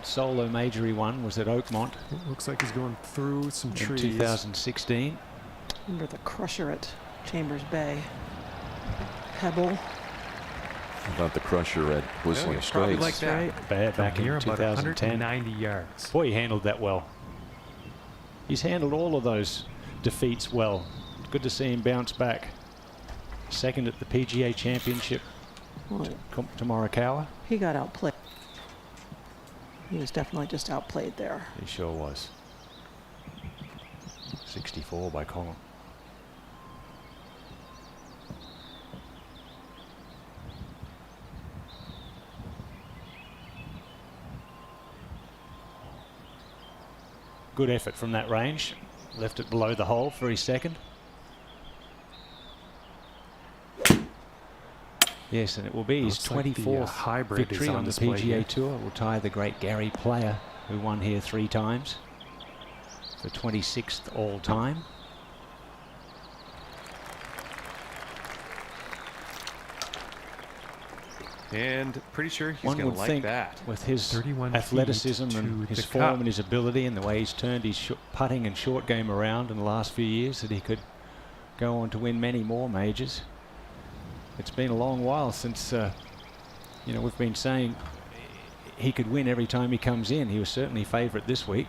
Speaker 10: solo major he won was at Oakmont.
Speaker 5: It looks like he's going through some
Speaker 10: in
Speaker 5: trees.
Speaker 10: 2016.
Speaker 6: Remember the crusher at Chambers Bay. Pebble.
Speaker 12: How about the crusher at Whistling
Speaker 5: Probably
Speaker 12: Straits?
Speaker 5: like that.
Speaker 10: Bad back
Speaker 5: Here
Speaker 10: in
Speaker 5: about
Speaker 10: 2010.
Speaker 5: 190 yards.
Speaker 10: Boy, he handled that well. He's handled all of those defeats well. Good to see him bounce back. Second at the PGA Championship
Speaker 6: Well,
Speaker 10: to Morikawa.
Speaker 6: he got outplayed. He was definitely just outplayed there.
Speaker 10: He sure was. 64 by Colin. Good effort from that range. Left it below the hole for his second. Yes, and it will be his
Speaker 5: Looks like the,
Speaker 10: 24th
Speaker 5: hybrid is
Speaker 10: victory
Speaker 5: on
Speaker 10: on the
Speaker 5: display
Speaker 10: PGA
Speaker 5: here.
Speaker 10: Tour. Will tie the great Gary Player, who won here 3 times. The 26th all time.
Speaker 5: And pretty sure he's
Speaker 10: One
Speaker 5: going
Speaker 10: would
Speaker 5: to like
Speaker 10: think
Speaker 5: that.
Speaker 10: with his
Speaker 5: 31
Speaker 10: athleticism
Speaker 5: feet
Speaker 10: and
Speaker 5: to
Speaker 10: his
Speaker 5: the
Speaker 10: form
Speaker 5: cup.
Speaker 10: and his ability and the way he's turned his putting and short game around in the last few years that he could go on to win many more majors. It's been a long while since, you know, we've been saying he could win every time he comes in. He was certainly favourite this week.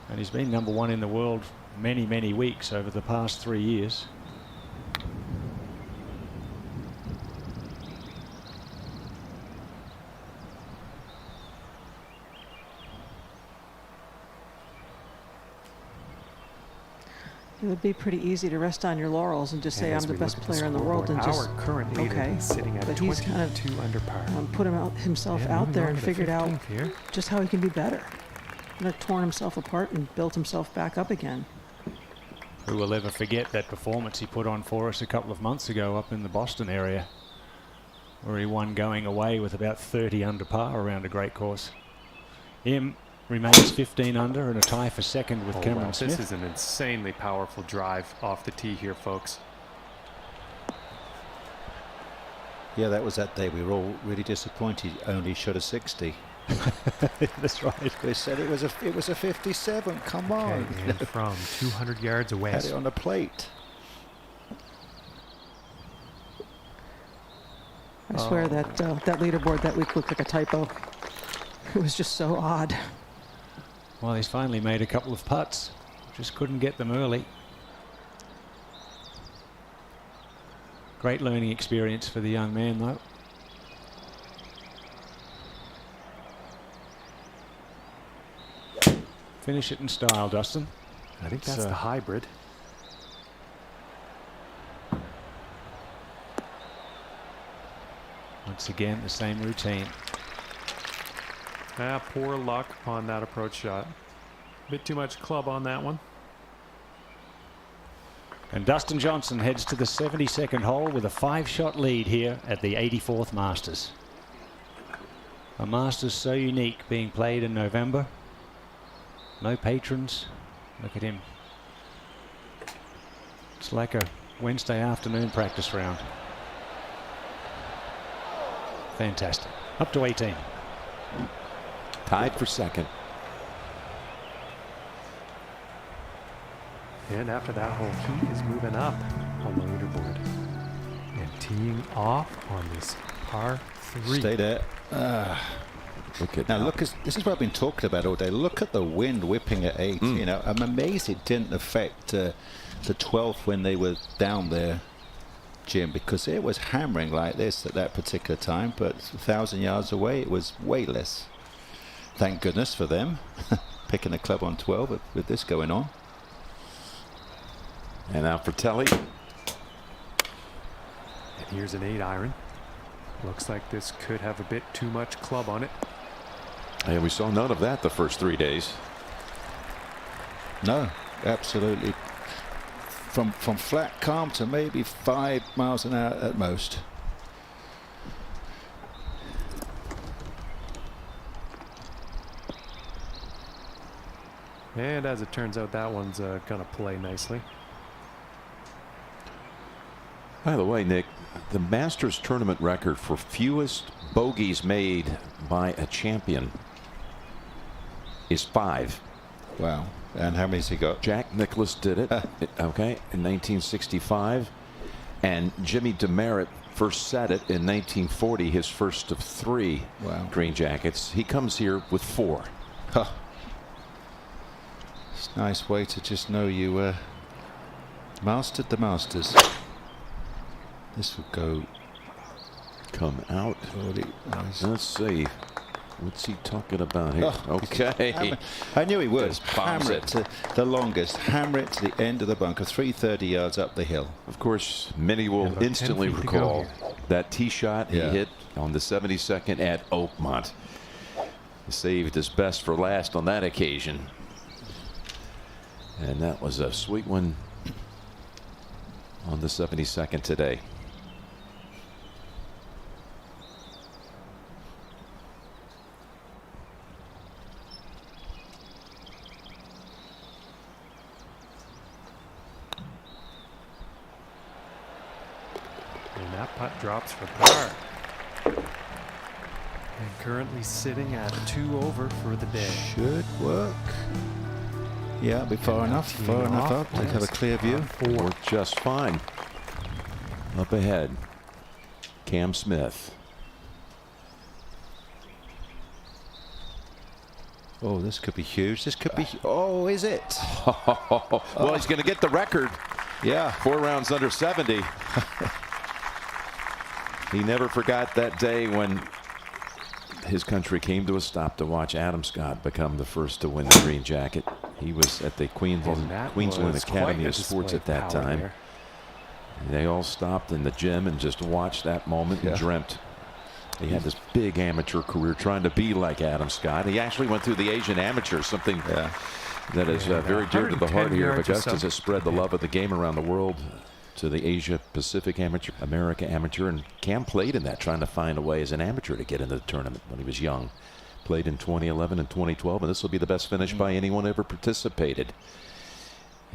Speaker 10: And he's been #1 in the world many, many weeks over the past 3 years.
Speaker 6: It would be pretty easy to rest on your laurels and just say,
Speaker 5: And
Speaker 6: I'm
Speaker 5: as
Speaker 6: the
Speaker 5: we
Speaker 6: best
Speaker 5: look at the
Speaker 6: player in the world, and
Speaker 5: scoreboard,
Speaker 6: just,
Speaker 5: our current leader
Speaker 6: okay.
Speaker 5: is sitting at
Speaker 6: But he's
Speaker 5: 22
Speaker 6: kind of
Speaker 5: under par.
Speaker 6: put himself
Speaker 5: And
Speaker 6: out
Speaker 5: moving
Speaker 6: there
Speaker 5: on
Speaker 6: and
Speaker 5: to the
Speaker 6: figured out
Speaker 5: 15th here.
Speaker 6: just how he can be better. And torn himself apart and built himself back up again.
Speaker 10: Who will ever forget that performance he put on for us a couple of months ago up in the Boston area, where he won going away with about 30 under par around a great course. Him remains 15 under and a tie for second with Cameron
Speaker 5: wow.
Speaker 10: Smith.
Speaker 5: This is an insanely powerful drive off the tee here, folks.
Speaker 8: Yeah, that was that day. We were all really disappointed. Only shot a 60.
Speaker 10: That's right.
Speaker 8: We said it was a 57. Come on.
Speaker 5: Okay, and from 200 yards away.
Speaker 8: Had it on the plate.
Speaker 6: I swear that that leaderboard that week looked like a typo. It was just so odd.
Speaker 10: Well, he's finally made a couple of putts. Just couldn't get them early. Great learning experience for the young man, though. Finish it in style, Dustin.
Speaker 5: I think that's the hybrid.
Speaker 10: Once again, the same routine.
Speaker 5: Poor luck on that approach shot. Bit too much club on that one.
Speaker 10: And Dustin Johnson heads to the 72nd hole with a 5-shot lead here at the 84th Masters. A Masters so unique, being played in November. No patrons. Look at him. It's like a Wednesday afternoon practice round. Fantastic. Up to 18.
Speaker 12: Tied for second.
Speaker 5: And after that hole, he is moving up on the leaderboard and teeing off on this par 3.
Speaker 8: Stay there.
Speaker 12: Look at
Speaker 8: now. Look, this is what I've been talking about all day. Look at the wind whipping at 8. You know, I'm amazed it didn't affect the 12th when they were down there, Jim, because it was hammering like this at that particular time. But 1,000 yards away, it was way less. Thank goodness for them, picking a club on 12 with this going on.
Speaker 12: And now for Telly.
Speaker 5: And here's an 8-iron. Looks like this could have a bit too much club on it.
Speaker 12: And we saw none of that the first 3 days.
Speaker 8: No, absolutely. From flat calm to maybe 5 miles an hour at most.
Speaker 5: And as it turns out, that one's going to play nicely.
Speaker 12: By the way, Nick, the Masters tournament record for fewest bogeys made by a champion is 5.
Speaker 8: Wow. And how many's he got?
Speaker 12: Jack Nicklaus did it, okay, in 1965. And Jimmy DeMeritt first set it in 1940, his first of 3 green jackets. He comes here with 4.
Speaker 8: Huh. It's a nice way to just know you mastered the Masters. This will
Speaker 12: come out.
Speaker 8: Nice.
Speaker 12: Let's see. What's he talking about here?
Speaker 8: Oh,
Speaker 12: okay.
Speaker 8: I knew he would.
Speaker 12: Just bombs
Speaker 8: hammer it to the longest. Hammer it to the end of the bunker, 330 yards up the hill.
Speaker 12: Of course, many will instantly recall that tee shot he hit on the 72nd at Oakmont. He saved his best for last on that occasion. And that was a sweet one on the 72nd today.
Speaker 5: And that putt drops for par. And currently sitting at 2 over for the day.
Speaker 8: Should work. Yeah, be far enough. Far enough up to have a clear view.
Speaker 12: Worked just fine. Up ahead, Cam Smith.
Speaker 8: Oh, this could be huge. This could be. Oh, is it?
Speaker 12: Well, he's going to get the record.
Speaker 8: Yeah.
Speaker 12: 4 rounds under 70. He never forgot that day when his country came to a stop to watch Adam Scott become the first to win the green jacket. He was at the Queensland Academy of Sports at that time. They all stopped in the gym and just watched that moment and dreamt. He had this big amateur career trying to be like Adam Scott. He actually went through the Asian Amateur, something that is very dear to the heart here of Augusta, has spread the love of the game around the world to the Asia Pacific Amateur, America Amateur, and Cam played in that, trying to find a way as an amateur to get into the tournament when he was young Played in 2011 and 2012, and this will be the best finish by anyone ever participated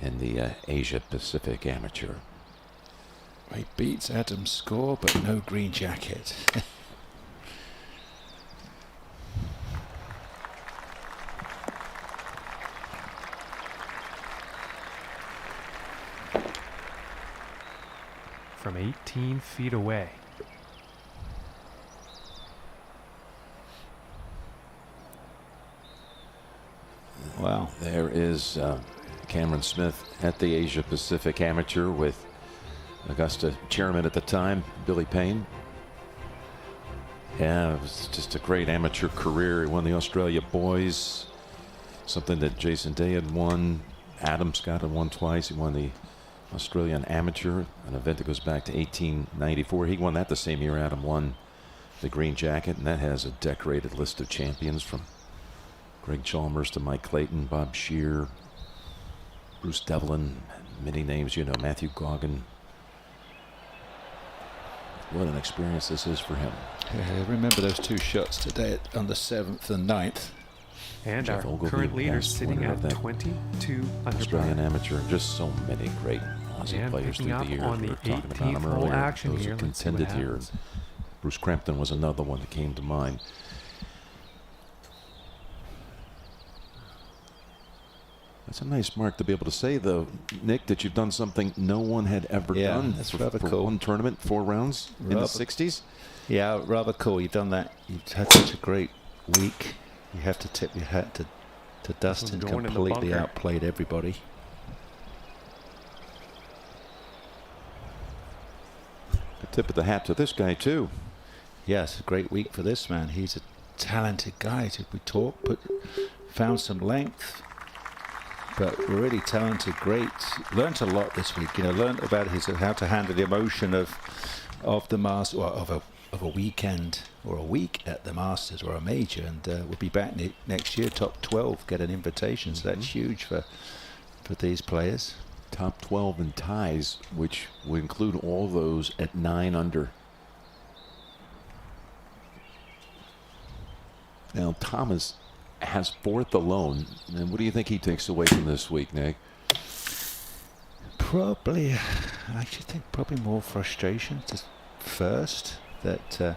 Speaker 12: in the Asia Pacific Amateur.
Speaker 8: He beats Adam's score, but no green jacket.
Speaker 5: From 18 feet away.
Speaker 8: Wow.
Speaker 12: There is Cameron Smith at the Asia Pacific Amateur with Augusta chairman at the time, Billy Payne. Yeah, it was just a great amateur career. He won the Australia Boys, something that Jason Day had won. Adam Scott had won twice. He won the Australian Amateur, an event that goes back to 1894. He won that the same year Adam won the green jacket, and that has a decorated list of champions from Greg Chalmers to Mike Clayton, Bob Shear, Bruce Devlin, many names, you know, Matthew Goggin. What an experience this is for him.
Speaker 8: Yeah, remember those two shots today on the 7th and 9th.
Speaker 5: And
Speaker 12: Jeff
Speaker 5: our
Speaker 12: Ogilvy,
Speaker 5: current leader
Speaker 12: past
Speaker 5: sitting
Speaker 12: winner
Speaker 5: at
Speaker 12: of that
Speaker 5: 22 under
Speaker 12: Australian
Speaker 5: par.
Speaker 12: Amateur. Just so many great Aussie
Speaker 5: And
Speaker 12: players
Speaker 5: picking
Speaker 12: through
Speaker 5: up
Speaker 12: the years.
Speaker 5: on
Speaker 12: We
Speaker 5: the
Speaker 12: were talking about
Speaker 5: 18th
Speaker 12: them
Speaker 5: hole
Speaker 12: earlier.
Speaker 5: action
Speaker 12: Those
Speaker 5: here.
Speaker 12: who
Speaker 5: Let's see what
Speaker 12: contended here.
Speaker 5: happens.
Speaker 12: Bruce Crampton was another one that came to mind. That's a nice mark to be able to say, though, Nick, that you've done something no one had ever done.
Speaker 8: That's
Speaker 12: for,
Speaker 8: rather
Speaker 12: for
Speaker 8: cool.
Speaker 12: one tournament, 4 rounds in the 60s.
Speaker 8: Yeah, rather cool. You've done that. You've had such a great week. You have to tip your hat to Dustin.
Speaker 5: Going in the
Speaker 8: Completely
Speaker 5: bunker.
Speaker 8: outplayed everybody.
Speaker 12: A tip of the hat to this guy, too.
Speaker 8: Yes, a great week for this man. He's a talented guy. We talked, but found some length. But really talented, great. Learned a lot this week. You know, learned about how to handle the emotion of the Masters, or of a weekend or a week at the Masters or a major, and we'll be back next year. Top 12 get an invitation, so that's huge for these players.
Speaker 12: Top 12 in ties, which would include all those at 9 under. Now Thomas has 4th alone, and what do you think he takes away from this week, Nick?
Speaker 8: Probably, I actually think probably more frustration to first, that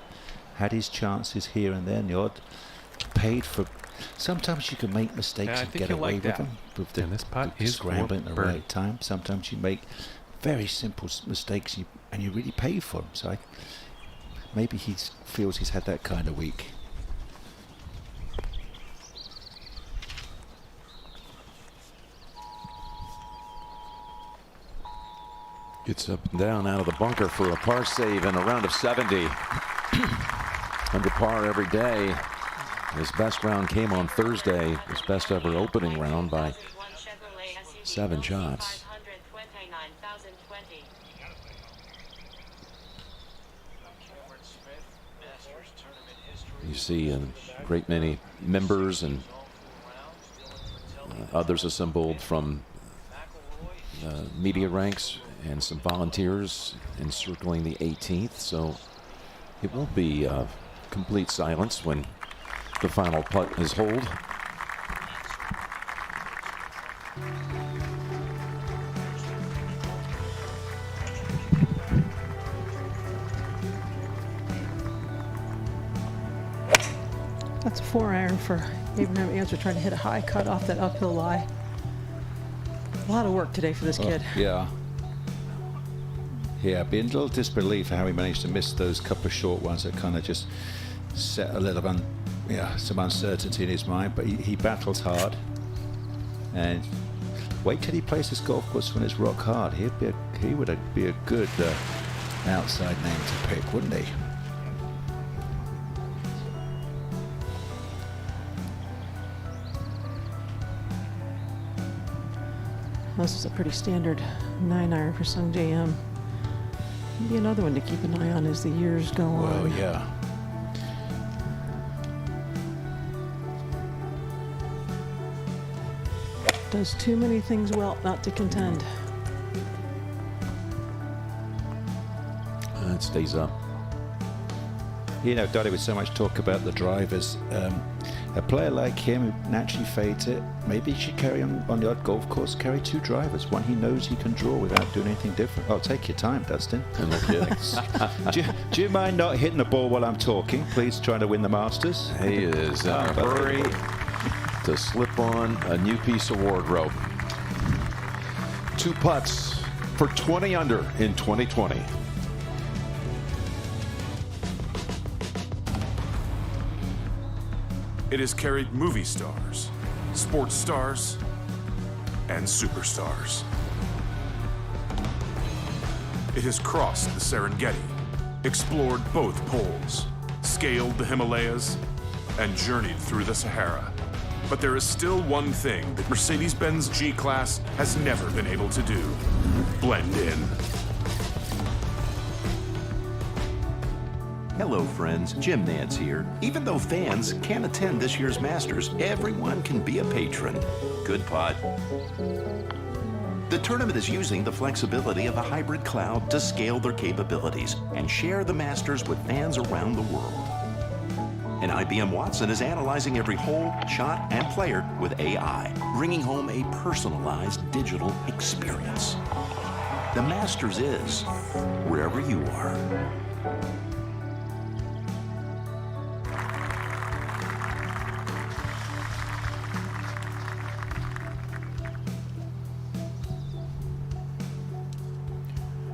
Speaker 8: had his chances here and there, and the odd paid for. Sometimes you can make mistakes
Speaker 5: Yeah, I
Speaker 8: and
Speaker 5: think
Speaker 8: get
Speaker 5: you'll
Speaker 8: away
Speaker 5: like
Speaker 8: with
Speaker 5: that.
Speaker 8: them. With
Speaker 5: And this putt
Speaker 8: with
Speaker 5: is
Speaker 8: scrambling at the
Speaker 5: bird.
Speaker 8: right time. Sometimes you make very simple mistakes and you really pay for them. So maybe he feels he's had that kind of week.
Speaker 12: Gets up and down out of the bunker for a par save in a round of 70. Under par every day. His best round came on Thursday. His best ever opening round by 7 shots. You see a great many members and others assembled from media ranks and some volunteers encircling the 18th, so it won't be complete silence when the final putt is holed.
Speaker 6: That's a 4-iron for Abraham Answer, trying to hit a high cut off that uphill lie. A lot of work today for this kid.
Speaker 8: Yeah. Yeah, be in a little disbelief how he managed to miss those couple of short ones that kind of just set a little some uncertainty in his mind. But he battles hard, and wait till he plays this golf course when it's rock hard. He would be a good outside name to pick, wouldn't he?
Speaker 6: This is a pretty standard 9-iron for Sung JM. Maybe another one to keep an eye on as the years go on.
Speaker 8: Well, yeah.
Speaker 6: Does too many things well not to contend.
Speaker 12: It stays up.
Speaker 8: Dottie, with so much talk about the drivers, a player like him who naturally fades it, maybe he should carry on the odd golf course, carry 2 drivers, one he knows he can draw without doing anything different. Oh, take your time, Dustin.
Speaker 12: No kidding.
Speaker 8: do you mind not hitting the ball while I'm talking? Please, trying to win the Masters.
Speaker 12: He is in a hurry to slip on a new piece of wardrobe. 2 putts for 20 under in 2020.
Speaker 13: It has carried movie stars, sports stars, and superstars. It has crossed the Serengeti, explored both poles, scaled the Himalayas, and journeyed through the Sahara. But there is still one thing that Mercedes-Benz G-Class has never been able to do: blend in.
Speaker 21: Hello friends, Jim Nance here. Even though fans can't attend this year's Masters, everyone can be a patron. Good putt. The tournament is using the flexibility of a hybrid cloud to scale their capabilities and share the Masters with fans around the world. And IBM Watson is analyzing every hole, shot, and player with AI, bringing home a personalized digital experience. The Masters is wherever you are.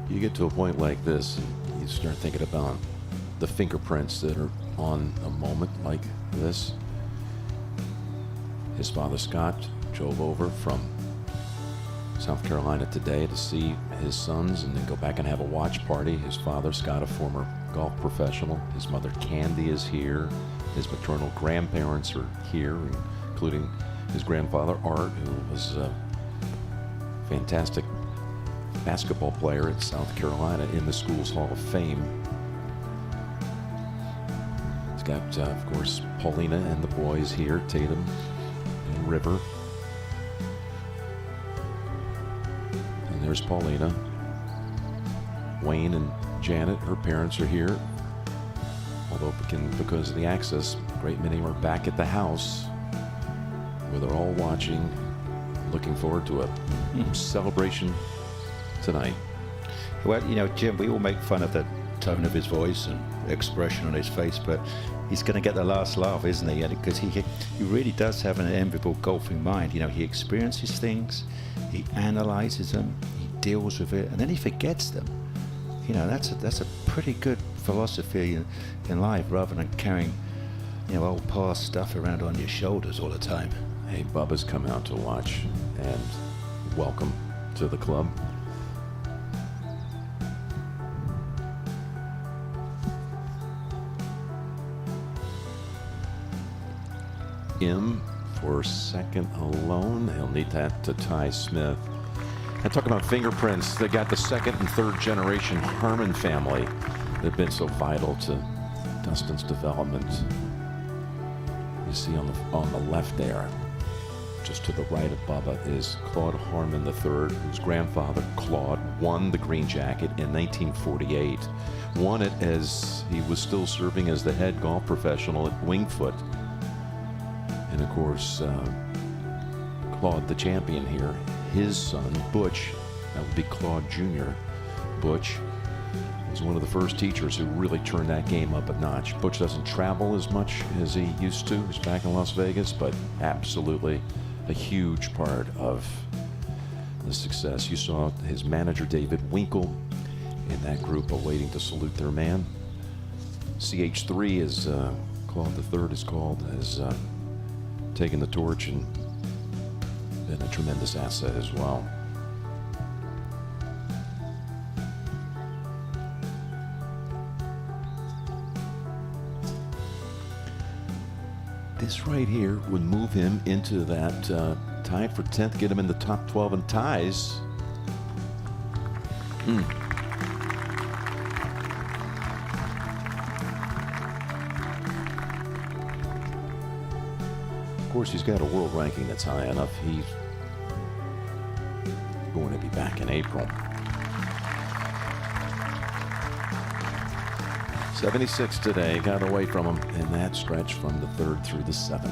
Speaker 12: You get to a point like this, and you start thinking about the fingerprints that are on a moment like this. His father, Scott, drove over from South Carolina today to see his sons and then go back and have a watch party. His father, Scott, a former golf professional. His mother, Candy, is here. His maternal grandparents are here, including his grandfather, Art, who was a fantastic basketball player at South Carolina in the school's Hall of Fame. He's got, of course, Paulina and the boys here, Tatum and River. And there's Paulina. Wayne and Janet, her parents, are here. Although because of the access, a great many are back at the house where they're all watching, looking forward to a celebration tonight.
Speaker 8: Well, Jim, we all make fun of the tone of his voice and expression on his face, but he's going to get the last laugh, isn't he? Because he really does have an enviable golfing mind. He experiences things, he analyzes them, he deals with it, and then he forgets them. That's a pretty good philosophy in life, rather than carrying old past stuff around on your shoulders all the time.
Speaker 12: Hey, Bubba's come out to watch, and welcome to the club. M for second alone. He'll need that to tie Smith. And talk about fingerprints. They got the second and third generation Harmon family that have been so vital to Dustin's development. You see on the left there, just to the right of Bubba, is Claude Harmon III, whose grandfather, Claude, won the green jacket in 1948. Won it as he was still serving as the head golf professional at Wingfoot. And of course, Claude, the champion here, his son, Butch, that would be Claude Jr. Butch was one of the first teachers who really turned that game up a notch. Butch doesn't travel as much as he used to. He's back in Las Vegas, but absolutely a huge part of the success. You saw his manager, David Winkle, in that group awaiting to salute their man. CH3, as Claude III is called, has taken the torch and been a tremendous asset as well. This right here would move him into that tie for 10th, get him in the top 12 in ties. Of course, he's got a world ranking that's high enough. He's going to be back in April. 76 today, got away from him in that stretch from the 3rd through the 7th.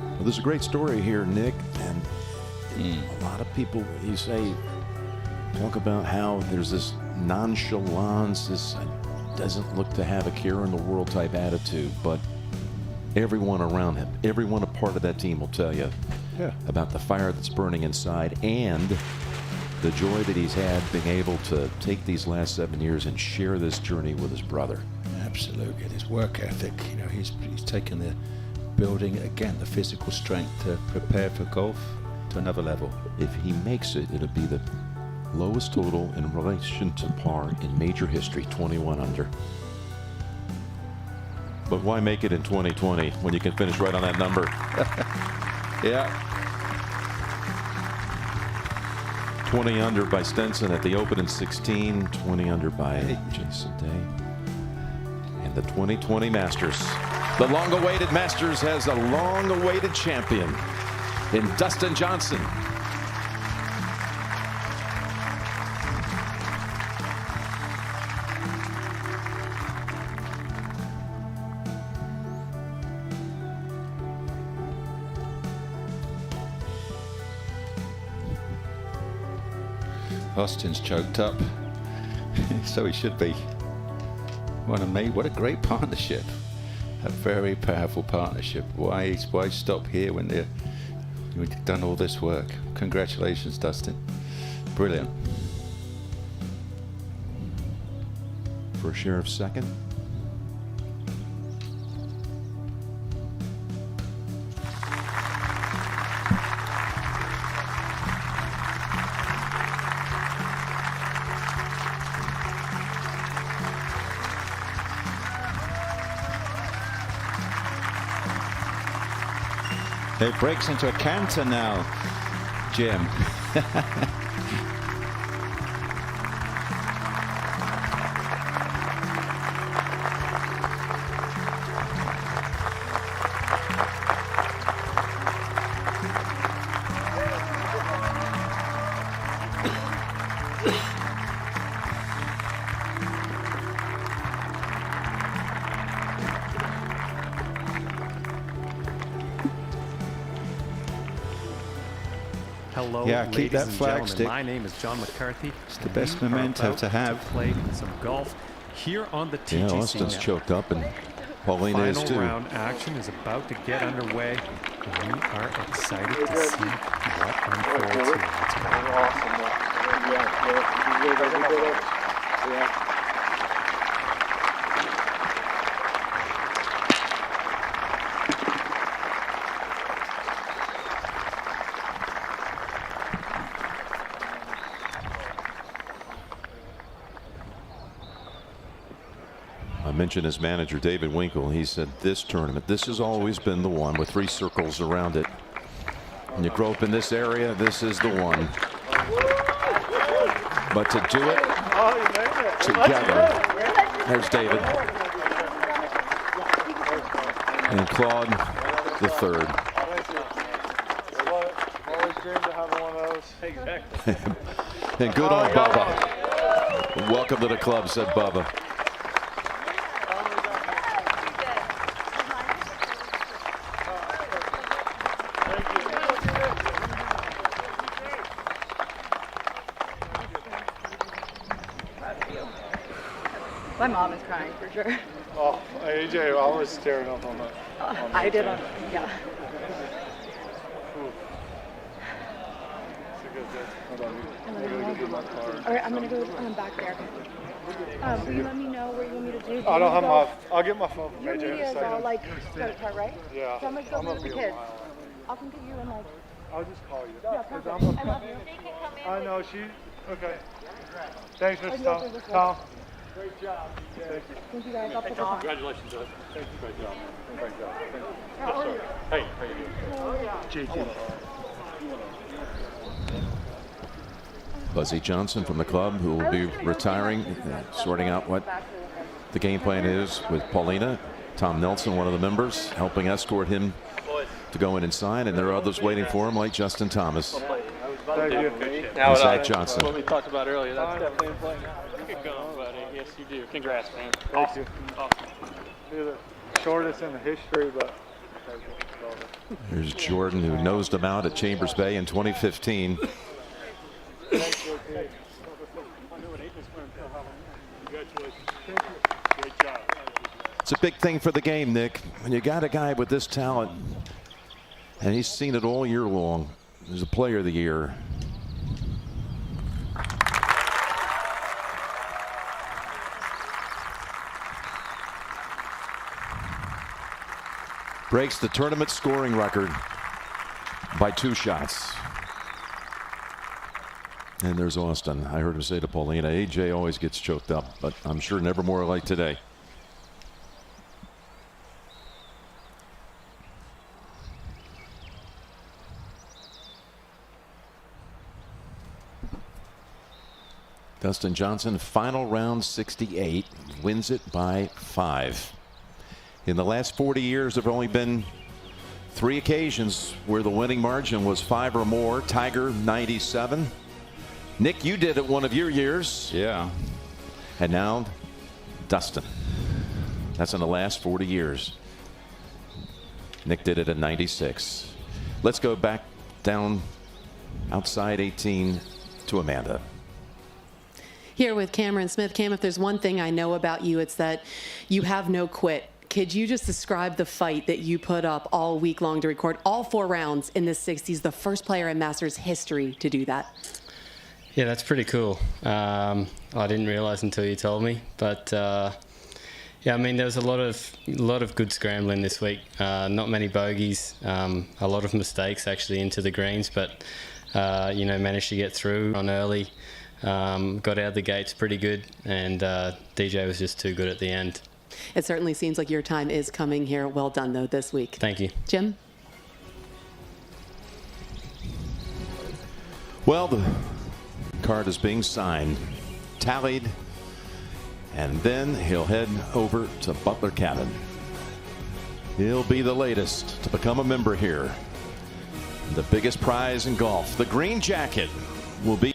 Speaker 12: Well, there's a great story here, Nick, and a lot of people, you say, talk about how there's this nonchalance, this doesn't look to have a care in the world type attitude, but everyone around him, everyone a part of that team will tell you about the fire that's burning inside and the joy that he's had being able to take these last 7 years and share this journey with his brother.
Speaker 8: Absolutely, and his work ethic. You know, he's taken the building again, the physical strength to prepare for golf to another level.
Speaker 12: If he makes it, it'll be the lowest total in relation to par in major history, 21 under. But why make it in 2020 when you can finish right on that number?
Speaker 8: Yeah.
Speaker 12: 20 under by Stenson at the Open in 16, 20 under by Jason Day. And the 2020 Masters. The long-awaited Masters has a long-awaited champion in Dustin Johnson.
Speaker 8: Austin's choked up. So he should be. What a great partnership. A very powerful partnership. Why stop here when you've done all this work? Congratulations, Dustin. Brilliant.
Speaker 12: For a share of second.
Speaker 8: It breaks into a canter now, Jim.
Speaker 5: Hello,
Speaker 8: Yeah, keep
Speaker 5: ladies
Speaker 8: that
Speaker 5: and
Speaker 8: flag
Speaker 5: gentlemen.
Speaker 8: stick.
Speaker 5: My name is John McCarthy.
Speaker 8: It's the best
Speaker 5: We are
Speaker 8: memento
Speaker 5: about
Speaker 8: to have.
Speaker 5: play some golf here on the TGC.
Speaker 12: Yeah, Austin's
Speaker 5: network.
Speaker 12: choked up and Paulina is
Speaker 5: Final
Speaker 12: too.
Speaker 5: round action is about to get underway. And we are excited to see what unfolds here. Let's go.
Speaker 12: I mentioned his manager, David Winkle. He said this tournament, this has always been the one with 3 circles around it. When you grow up in this area, this is the one. But to do it together, there's David. And Claude, the third.
Speaker 2: Always dreamed of having one of those. Exactly.
Speaker 12: And good old Bubba. Welcome to the club, said Bubba.
Speaker 22: My mom is crying for sure.
Speaker 2: Oh, AJ, I was tearing up on that.
Speaker 22: I did on, yeah. All right, I'm gonna go back there. Will you let me know where you want me to do?
Speaker 2: I don't have my. I'll get my phone from
Speaker 22: Your
Speaker 2: AJ in
Speaker 22: media
Speaker 2: a
Speaker 22: is all
Speaker 2: second.
Speaker 22: like credit card, right?
Speaker 2: Yeah.
Speaker 22: So I'm gonna go
Speaker 2: I'm
Speaker 22: with the
Speaker 2: gonna be a
Speaker 22: kids.
Speaker 2: while.
Speaker 22: I'll come get you in like.
Speaker 2: I'll just call you.
Speaker 22: Yeah,
Speaker 2: 'Cause
Speaker 22: perfect.
Speaker 2: I'm
Speaker 22: I love you.
Speaker 2: I know she. Okay. Thanks,
Speaker 22: I'll
Speaker 2: Mr.
Speaker 22: be
Speaker 2: Tom.
Speaker 22: over this way.
Speaker 2: Tom. Great job. Thank you.
Speaker 22: Thank you guys. I'll put this on.
Speaker 2: Congratulations, Doug. Thank you. Great job. Great job.
Speaker 22: How are you?
Speaker 2: Hey, how you doing? JT.
Speaker 12: Buzzy Johnson from the club, who will be retiring, sorting out what the game plan is with Paulina. Tom Nelson, one of the members, helping escort him to go in and sign, and there are others waiting for him, like Justin Thomas.
Speaker 2: Thank you.
Speaker 12: And Zach Johnson.
Speaker 23: What we talked about earlier, that's definitely in play. Keep going, buddy. You
Speaker 2: Yes, you do. Congrats, man. Thank you. Awesome. You're the shortest in the history, but.
Speaker 12: Here's Jordan, who nosed him out at Chambers Bay in 2015. It's a big thing for the game, Nick. When you got a guy with this talent, and he's seen it all year long, he's a player of the year. Breaks the tournament scoring record by 2 shots. And there's Austin. I heard him say to Paulina, AJ always gets choked up, but I'm sure never more like today. Dustin Johnson, final round 68, wins it by 5. In the last 40 years, there have only been 3 occasions where the winning margin was 5 or more. Tiger, 97. Nick, you did it one of your years.
Speaker 8: Yeah.
Speaker 12: And now, Dustin. That's in the last 40 years. Nick did it in 96. Let's go back down outside 18 to Amanda.
Speaker 19: Here with Cameron Smith. Cam, if there's one thing I know about you, it's that you have no quit. Could you just describe the fight that you put up all week long to record all 4 rounds in the 60s, the first player in Masters history to do that?
Speaker 11: Yeah, that's pretty cool. I didn't realize until you told me, but yeah, I mean, there was a lot of good scrambling this week. Not many bogeys, a lot of mistakes actually into the greens, but you know, managed to get through on early. Got out the gates pretty good, and DJ was just too good at the end.
Speaker 19: It certainly seems like your time is coming here. Well done, though, this week.
Speaker 11: Thank you.
Speaker 19: Jim?
Speaker 12: Well, the card is being signed, tallied, and then he'll head over to Butler Cabin. He'll be the latest to become a member here. The biggest prize in golf, the green jacket, will be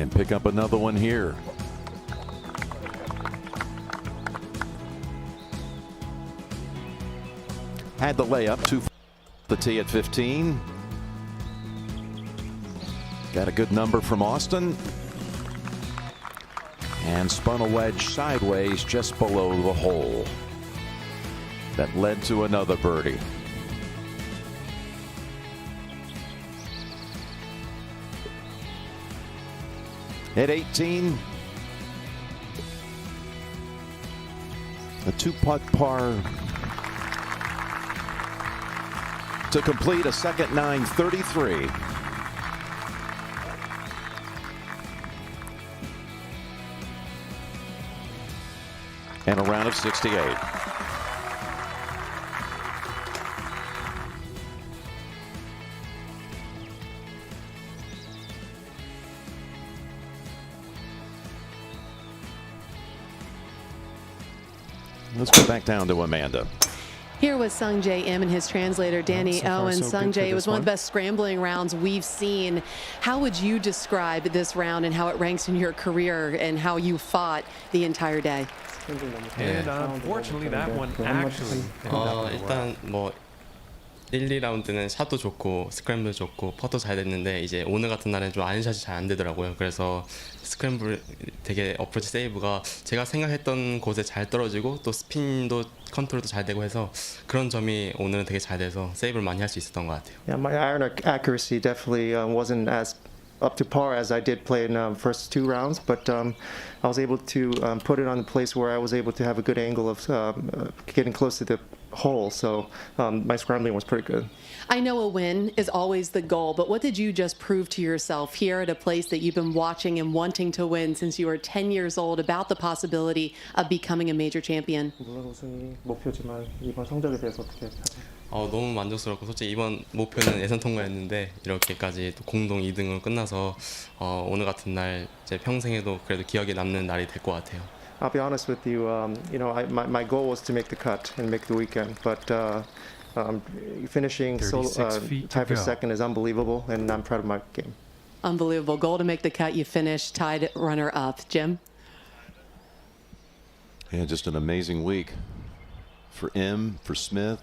Speaker 12: and pick up another one here. Had the layup to the tee at 15. Got a good number from Austin. And spun a wedge sideways just below the hole. That led to another birdie. At 18, a two-putt par to complete a second 933. And a round of 68. Let's go back down to Amanda.
Speaker 19: Here was Sung Jae Im and his translator, Danny
Speaker 5: so far,
Speaker 19: Owen.
Speaker 5: so
Speaker 19: Sung
Speaker 5: good for
Speaker 19: Jae, it was
Speaker 5: this
Speaker 19: one of
Speaker 5: one.
Speaker 19: the best scrambling rounds we've seen. How would you describe this round and how it ranks in your career and how you fought the entire day?
Speaker 5: And unfortunately, that one actually ended up in the
Speaker 3: 일단 뭐 1, 2라운드는 샷도 좋고 스크램블 좋고 퍼도 잘 됐는데 이제 오늘 같은 날은 좀 아이언샷이 잘 안 되더라고요. 그래서 스크램블 되게 어프로치 세이브가 제가 생각했던 곳에 잘 떨어지고 또 스핀도 컨트롤도 잘 되고 해서 그런 점이 오늘은 되게 잘 돼서 세이브를 많이 할 수 있었던 것 같아요.
Speaker 7: Yeah, my iron accuracy definitely wasn't as up to par as I did play in the first two rounds, but I was able to put it on the place where I was able to have a good angle of getting close to the hole, so my scrambling was pretty good.
Speaker 19: I know a win is always the goal, but what did you just prove to yourself here at a place that you've been watching and wanting to win since you were 10 years old about the possibility of becoming a major champion?
Speaker 7: 물론 우승이 목표지만 이번 성적에 대해서 어떻게
Speaker 3: 너무 만족스럽고 솔직히 이번 목표는 예선 통과였는데 이렇게까지 또 공동 2등으로 끝나서 오늘 같은 날 제 평생에도 그래도 기억에 남는 날이 될 것 같아요.
Speaker 7: I'll be honest with you. My goal was to make the cut and make the weekend, but finishing tied for second is unbelievable, and I'm proud of my game.
Speaker 19: Unbelievable. Goal to make the cut. You finished tied runner-up. Jim?
Speaker 12: Yeah, just an amazing week for Im, for Smith.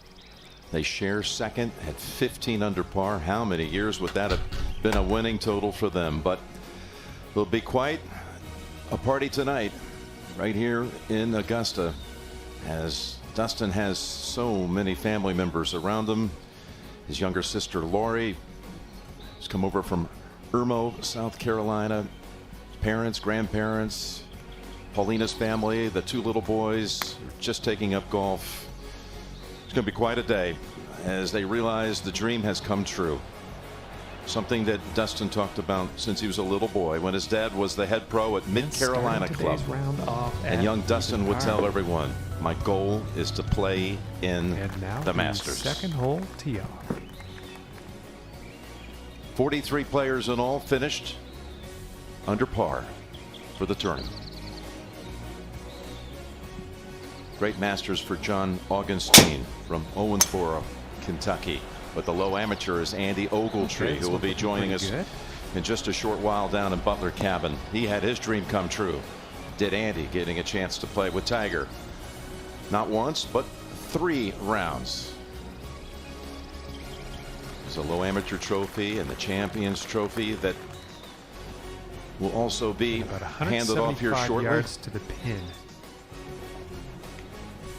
Speaker 12: They share second at 15 under par. How many years would that have been a winning total for them? But it'll be quite a party tonight right here in Augusta, as Dustin has so many family members around him. His younger sister Lori has come over from Irmo, South Carolina. Parents, grandparents, Paulina's family, the two little boys are just taking up golf. It's going to be quite a day as they realize the dream has come true. Something that Dustin talked about since he was a little boy when his dad was the head pro at Mid-Carolina Club. And young Dustin would tell everyone, my goal is to play in the Masters.
Speaker 5: Second hole tee off.
Speaker 12: 43 players in all finished under par for the tournament. Great Masters for John Augustine from Owensboro, Kentucky. But the low amateur is Andy Ogletree, who will be joining us in just a short while down in Butler Cabin. He had his dream come true. Did Andy, getting a chance to play with Tiger. Not once, but 3 rounds. There's a low amateur trophy and the Champions Trophy that will also be handed off here shortly.
Speaker 5: Yards to the pin.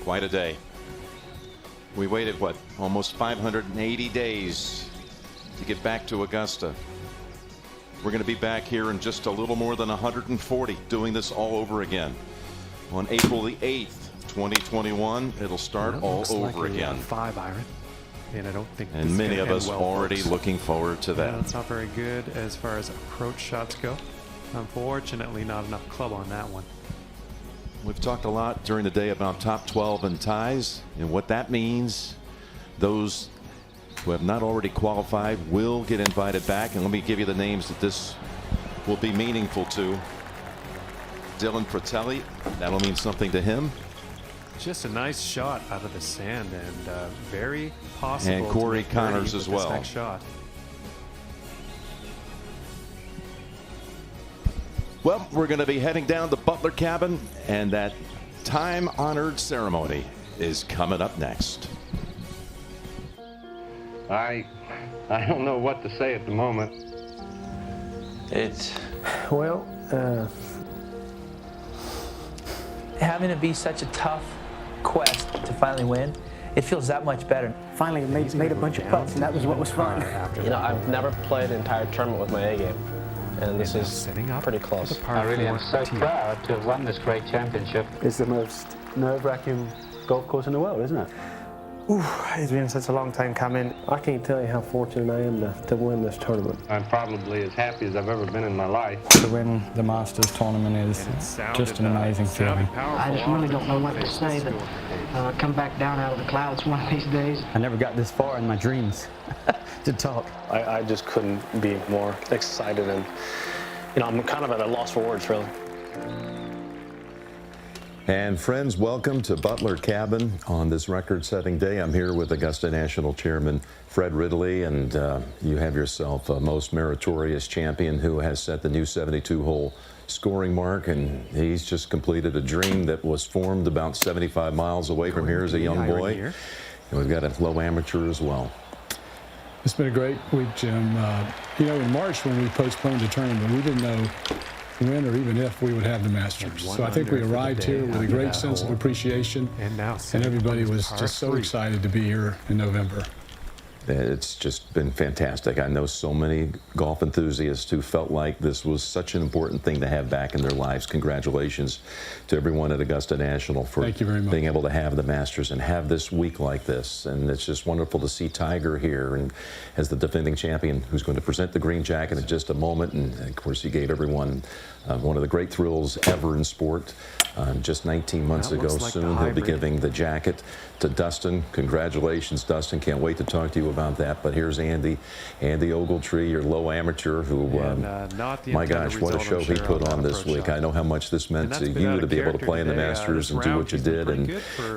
Speaker 12: Quite a day. We waited, what, almost 580 days to get back to Augusta. We're going to be back here in just a little more than 140 doing this all over again. On April the 8th, 2021, it'll start all over again.
Speaker 5: 5-iron. And I don't think
Speaker 12: and many of us already looking forward to that.
Speaker 5: Yeah, it's not very good as far as approach shots go. Unfortunately, not enough club on that one.
Speaker 12: We've talked a lot during the day about top 12 and ties and what that means. Those who have not already qualified will get invited back. And let me give you the names that this will be meaningful to. Dylan Fratelli, that'll mean something to him.
Speaker 5: Just a nice shot out of the sand and very possible.
Speaker 12: And Corey Connors as well.
Speaker 5: Next shot.
Speaker 12: Well, we're going to be heading down to Butler Cabin, and that time-honored ceremony is coming up next.
Speaker 1: I don't know what to say at the moment.
Speaker 17: It's, well, having it be such a tough quest to finally win, it feels that much better.
Speaker 23: Finally made a bunch of putts, and that was what was fun.
Speaker 24: You know, I've never played an entire tournament with my A game, and this is pretty close.
Speaker 25: I really am so proud to have won this great championship.
Speaker 26: It's the most nerve-wracking golf course in the world, isn't it?
Speaker 25: Ooh, it's been such a long time coming. I can't tell you how fortunate I am to win this tournament. I'm probably as happy as I've ever been in my life.
Speaker 27: To win the Masters tournament is just an amazing feeling.
Speaker 23: I just really don't know what to say, but come back down out of the clouds one of these days.
Speaker 27: I never got this far in my dreams to talk.
Speaker 24: I just couldn't be more excited, and you know, I'm kind of at a loss for words, really.
Speaker 12: And friends, welcome to Butler Cabin on this record-setting day. I'm here with Augusta National Chairman Fred Ridley, and you have yourself a most meritorious champion who has set the new 72-hole scoring mark, and he's just completed a dream that was formed about 75 miles away from here as a young boy. And we've got a low amateur as well.
Speaker 28: It's been a great week, Jim. You know, in March when we postponed the tournament, we didn't know when or even if we would have the Masters. So I think we arrived here with a great sense of appreciation, and everybody was just so excited to be here in November.
Speaker 12: It's just been fantastic. I know so many golf enthusiasts who felt like this was such an important thing to have back in their lives. Congratulations to everyone at Augusta National for being able to have the Masters and have this week like this. And it's just wonderful to see Tiger here and as the defending champion who's going to present the green jacket in just a moment. And of course, he gave everyone one of the great thrills ever in sport. Just 19 months ago, soon he'll be giving the jacket to Dustin. Congratulations, Dustin. Can't wait to talk to you about that. But here's Andy Ogletree, your low amateur, who, my gosh, what a show he put on this week. I know how much this meant to you to be able to play in the Masters and do what you did. And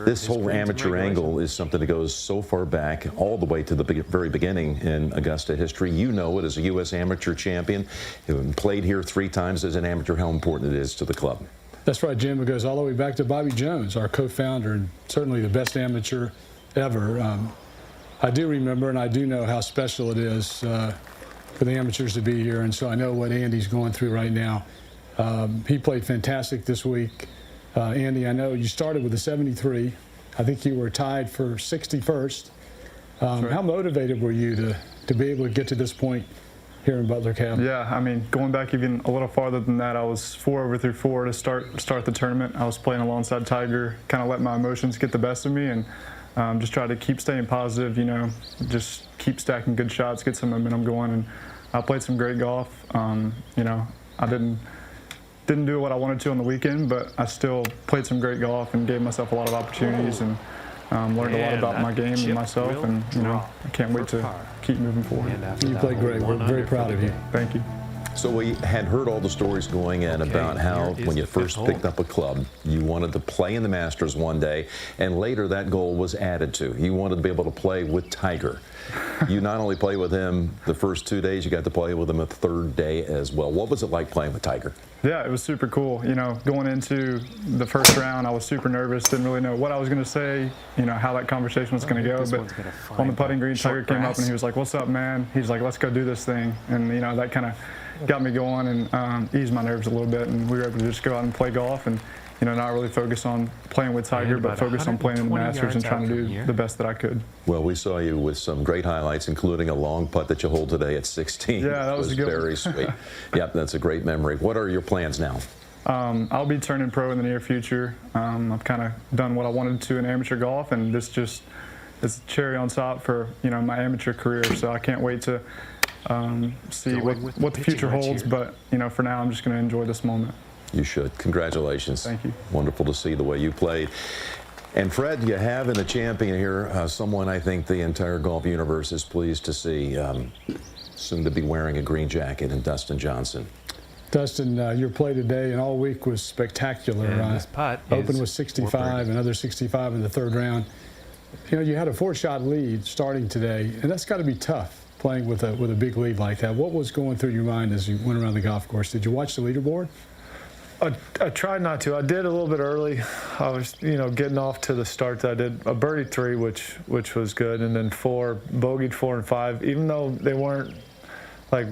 Speaker 12: this whole amateur angle is something that goes so far back, all the way to the very beginning in Augusta history. You know it as a U.S. amateur champion who played here 3 times as an amateur, how important it is to the club.
Speaker 28: That's right, Jim. It goes all the way back to Bobby Jones, our co-founder, and certainly the best amateur ever. I do remember and I do know how special it is for the amateurs to be here, and so I know what Andy's going through right now. He played fantastic this week. Andy, I know you started with a 73. I think you were tied for 61st. How motivated were you to be able to get to this point here in Butler Cabin?
Speaker 29: Yeah, I mean, going back even a little farther than that, I was 4 over through 4 to start the tournament. I was playing alongside Tiger, kind of let my emotions get the best of me, and just try to keep staying positive, you know, just keep stacking good shots, get some momentum going. And I played some great golf. You know, I didn't do what I wanted to on the weekend, but I still played some great golf and gave myself a lot of opportunities, and learned a lot about my game and myself, and you know, I can't wait to keep moving forward.
Speaker 28: You played great. We're very proud of you.
Speaker 29: Thank you.
Speaker 12: So we had heard all the stories going in about how when you first picked up a club, you wanted to play in the Masters one day, and later that goal was added to. You wanted to be able to play with Tiger. You not only played with him the first 2 days, you got to play with him the 3rd day as well. What was it like playing with Tiger?
Speaker 29: Yeah, it was super cool. You know, going into the first round, I was super nervous, didn't really know what I was going to say, you know, how that conversation was going to go. But on the putting green, Tiger came up and he was like, "What's up, man?" He's like, "Let's go do this thing." And, you know, that kind of got me going and eased my nerves a little bit. And we were able to just go out and play golf and, you know, not really focus on playing with Tiger, but focus on playing in the Masters and trying to do the best that I could.
Speaker 12: Well, we saw you with some great highlights, including a long putt that you hold today at 16.
Speaker 29: Yeah, that was a good one.
Speaker 12: Very sweet. Yep, that's a great memory. What are your plans now?
Speaker 29: I'll be turning pro in the near future. I've kind of done what I wanted to in amateur golf, and this just is a cherry on top for, you know, my amateur career. So I can't wait to see what the future holds. But, you know, for now, I'm just going to enjoy this moment.
Speaker 12: You should. Congratulations.
Speaker 29: Thank you.
Speaker 12: Wonderful to see the way you played. And Fred, you have in the champion here someone I think the entire golf universe is pleased to see, soon to be wearing a green jacket, in Dustin Johnson.
Speaker 28: Dustin, your play today and all week was spectacular.
Speaker 5: This putt
Speaker 28: opened with 65, another 65 in the 3rd round. You know, you had a 4-shot lead starting today, and that's got to be tough, playing with a big lead like that. What was going through your mind as you went around the golf course? Did you watch the leaderboard?
Speaker 29: I tried not to. I did a little bit early. I was, getting off to the start. That I did a birdie 3, which was good, and then 4, bogeyed 4 and 5. Even though they weren't like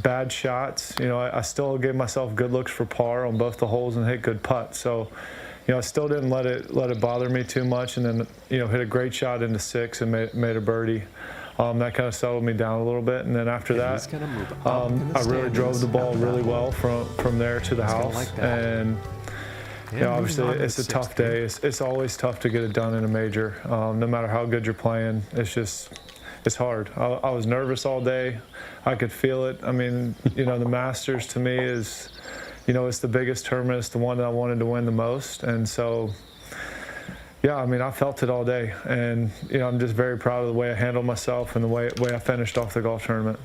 Speaker 29: bad shots, I still gave myself good looks for par on both the holes and hit good putts. So, I still didn't let it bother me too much, and then hit a great shot into 6 and made a birdie. That kind of settled me down a little bit, and then after that, I really drove the ball really well from there to the house. And obviously it's a tough day. It's always tough to get it done in a major, no matter how good you're playing. It's hard. I was nervous all day. I could feel it. I mean, the Masters to me is, it's the biggest tournament. It's the one that I wanted to win the most, and so. Yeah, I mean, I felt it all day, and I'm just very proud of the way I handled myself and the way I finished off the golf tournament.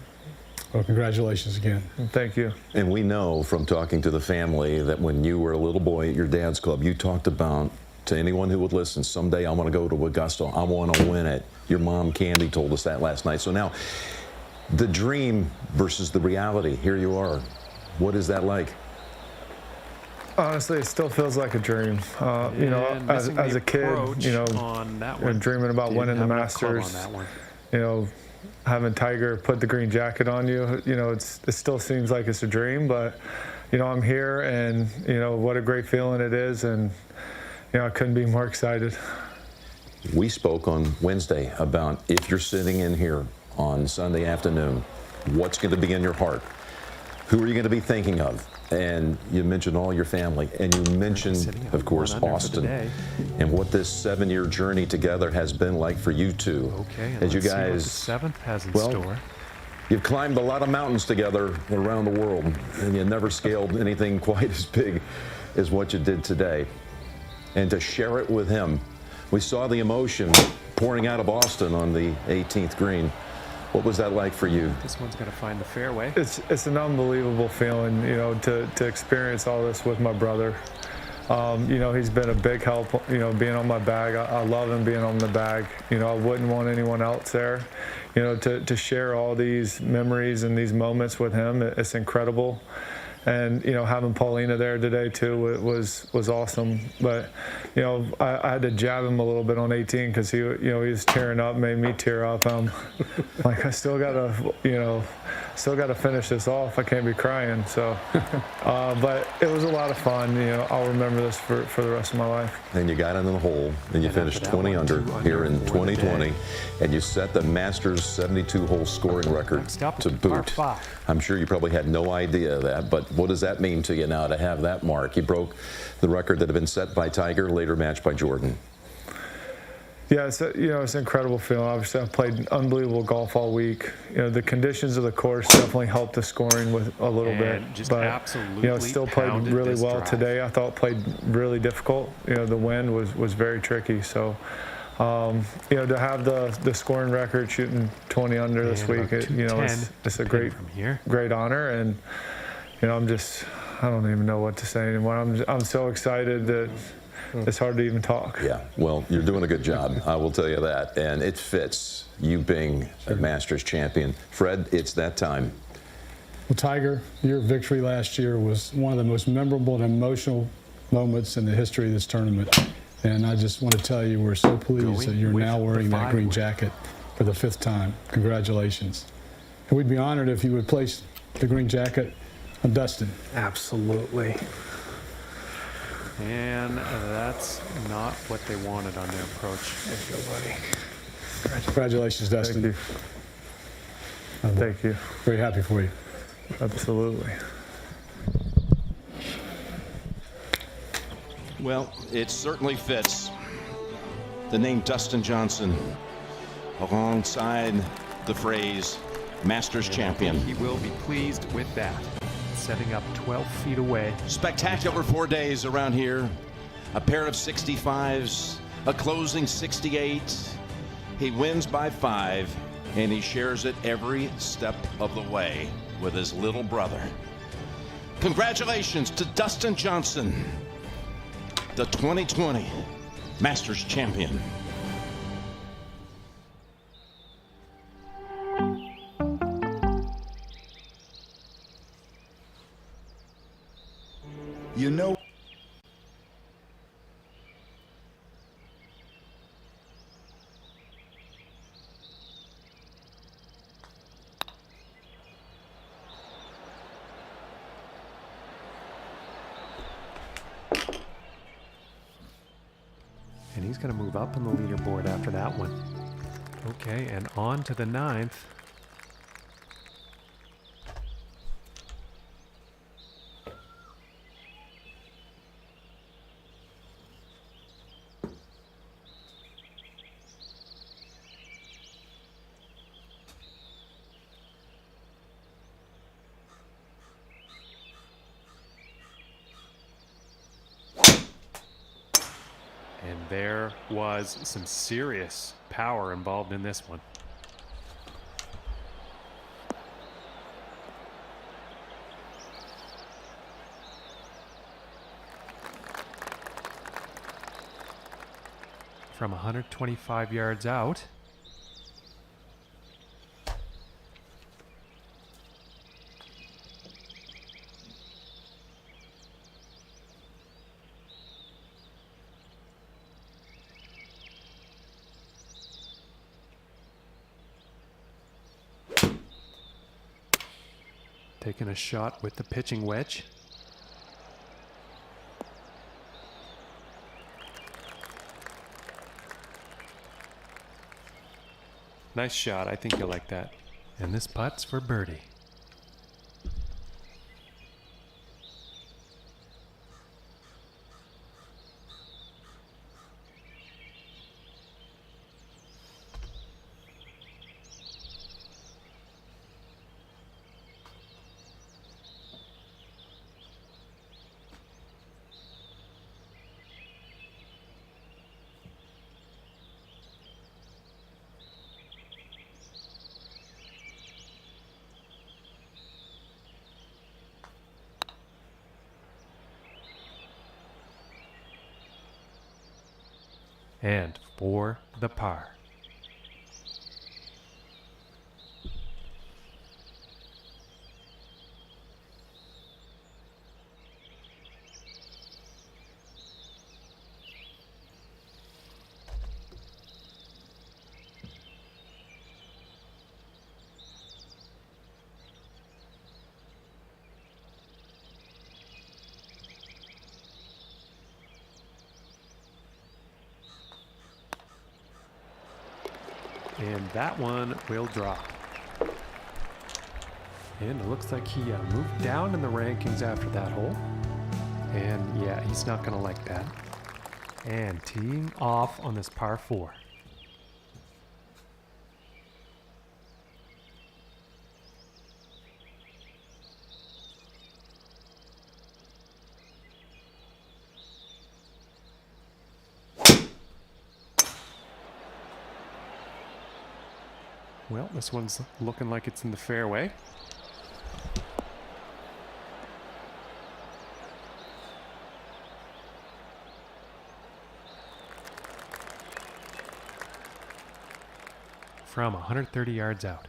Speaker 28: Well, congratulations again.
Speaker 29: Thank you.
Speaker 12: And we know from talking to the family that when you were a little boy at your dad's club, you talked about, to anyone who would listen, someday I want to go to Augusta. I want to win it. Your mom, Candy, told us that last night. So now, the dream versus the reality. Here you are. What is that like?
Speaker 29: Honestly, it still feels like a dream. As a kid, dreaming about winning the Masters, having Tiger put the green jacket on you, it still seems like it's a dream, but, I'm here, and, what a great feeling it is, and, I couldn't be more excited.
Speaker 12: We spoke on Wednesday about if you're sitting in here on Sunday afternoon, what's going to be in your heart? Who are you going to be thinking of? And you mentioned all your family, and you mentioned, of course, Austin, and what this 7-year journey together has been like for you two.
Speaker 5: Okay,
Speaker 12: as you
Speaker 5: let's see what
Speaker 12: guys,
Speaker 5: the 7th has in
Speaker 12: well,
Speaker 5: store.
Speaker 12: You've climbed a lot of mountains together around the world, and you never scaled anything quite as big as what you did today. And to share it with him, we saw the emotion pouring out of Austin on the 18th green. What was that like for you?
Speaker 5: This one's going to find the fairway.
Speaker 29: It's an unbelievable feeling, to experience all this with my brother. He's been a big help, being on my bag. I love him being on the bag. I wouldn't want anyone else there. To share all these memories and these moments with him, it's incredible. And having Paulina there today too was awesome. But I had to jab him a little bit on 18 because he was tearing up, made me tear up. Like I still gotta finish this off. I can't be crying. So, but it was a lot of fun. I'll remember this for the rest of my life.
Speaker 12: And you got into the hole, and you finished 20 under here in 2020, and you set the Masters 72-hole scoring record to boot. I'm sure you probably had no idea of that, but what does that mean to you now to have that mark? You broke the record that had been set by Tiger, later matched by Jordan.
Speaker 29: Yeah, it's an incredible feeling. Obviously, I've played unbelievable golf all week. The conditions of the course definitely helped the scoring with a little bit. But still played really well today. I thought played really difficult. The wind was very tricky. So, to have the scoring record shooting 20 under this week, it's a great honor. And I don't even know what to say anymore. I'm so excited that. It's hard to even talk.
Speaker 12: Yeah, well, you're doing a good job, I will tell you that. And it fits, you being a Masters champion. Fred, it's that time.
Speaker 28: Well, Tiger, your victory last year was one of the most memorable and emotional moments in the history of this tournament. And I just want to tell you, we're so pleased that you're now wearing that green jacket for the 5th time. Congratulations. And we'd be honored if you would place the green jacket on Dustin.
Speaker 5: Absolutely. And that's not what they wanted on their approach. Thank you, buddy.
Speaker 28: Congratulations, Dustin.
Speaker 29: Thank you.
Speaker 28: Very happy for you.
Speaker 29: Absolutely.
Speaker 12: Well, it certainly fits. The name Dustin Johnson alongside the phrase Masters champion.
Speaker 5: He will be pleased with that. Setting up 12 feet away.
Speaker 12: Spectacular 4 days around here. A pair of 65s, a closing 68. He wins by 5, and he shares it every step of the way with his little brother. Congratulations to Dustin Johnson, the 2020 Masters champion.
Speaker 5: And he's going to move up on the leaderboard after that one. Okay, and on to the 9th. And there was some serious power involved in this one. From 125 yards out. Taking a shot with the pitching wedge. Nice shot. I think you'll like that. And this putt's for birdie. And for the par. And that one will drop. And it looks like he moved down in the rankings after that hole. And yeah, he's not going to like that. And teeing off on this par 4. Well, this one's looking like it's in the fairway. From 130 yards out.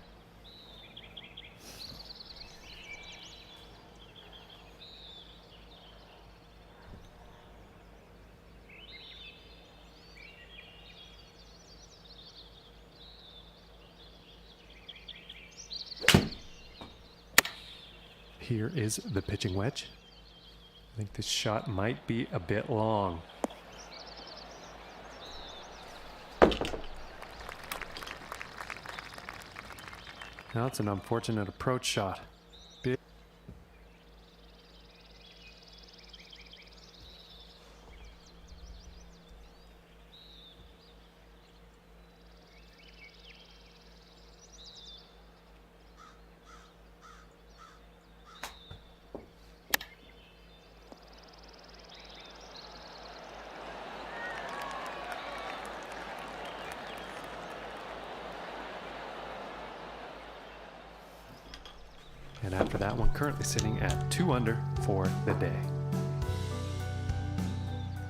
Speaker 5: Here is the pitching wedge. I think this shot might be a bit long. Now it's an unfortunate approach shot. Big. And after that one, currently sitting at 2 under for the day.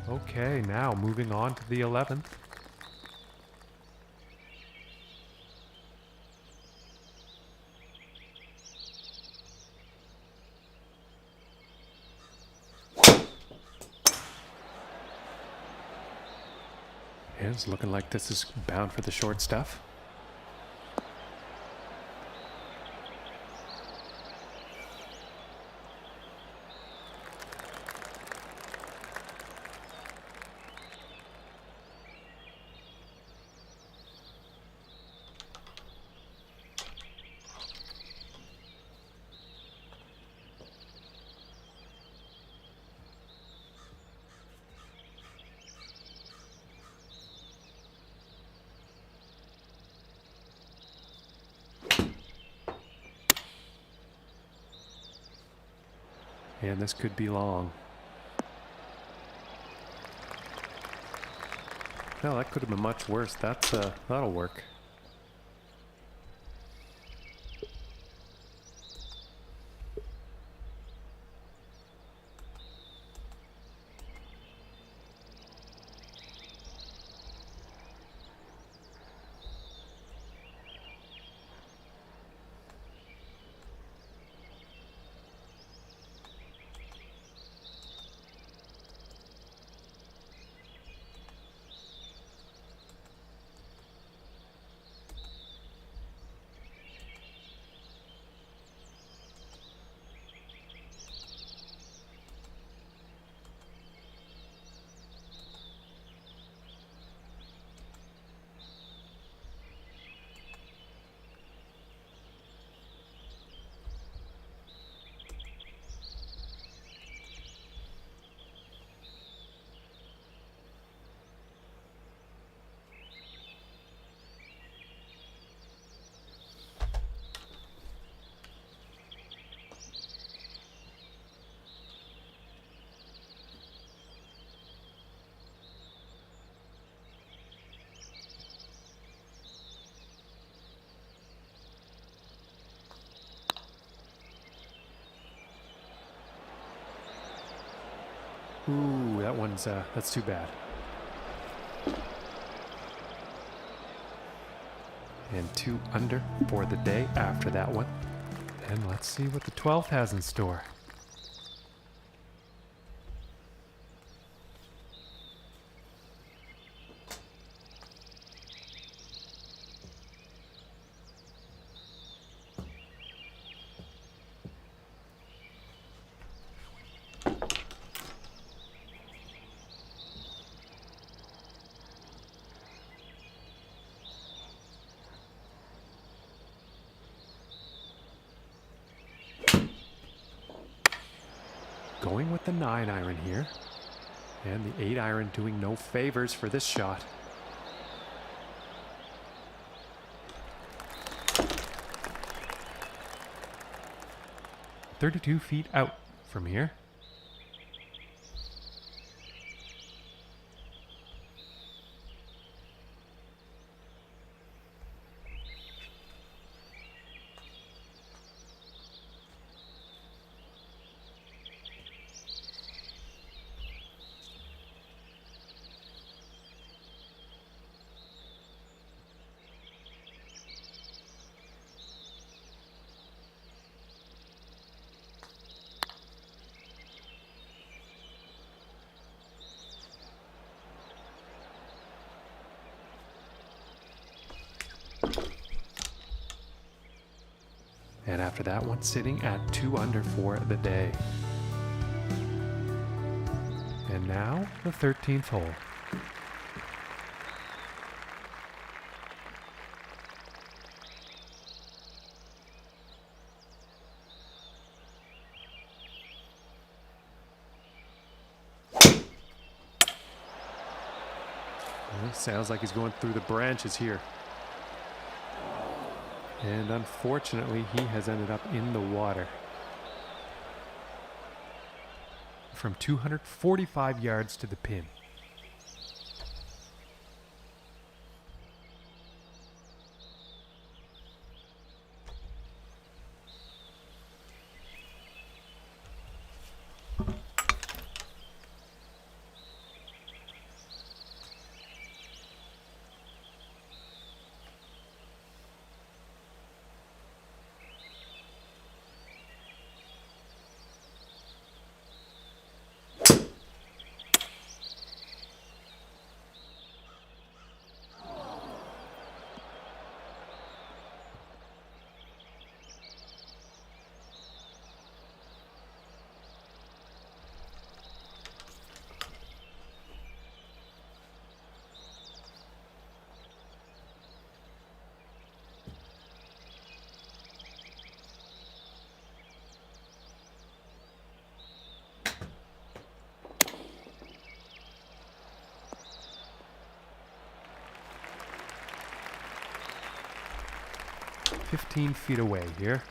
Speaker 5: Okay, now moving on to the 11th. And it's looking like this is bound for the short stuff. And this could be long. No, that could have been much worse. That'll work. Ooh, that's too bad. And 2 under for the day after that one. And let's see what the 12th has in store. Going with the 9-iron here. And the 8-iron doing no favors for this shot. "32 feet out from here." And after that one, sitting at 2 under for the day. And now the 13th hole. Well, sounds like he's going through the branches here. And unfortunately, he has ended up in the water. From 245 yards to the pin. "15 feet away here."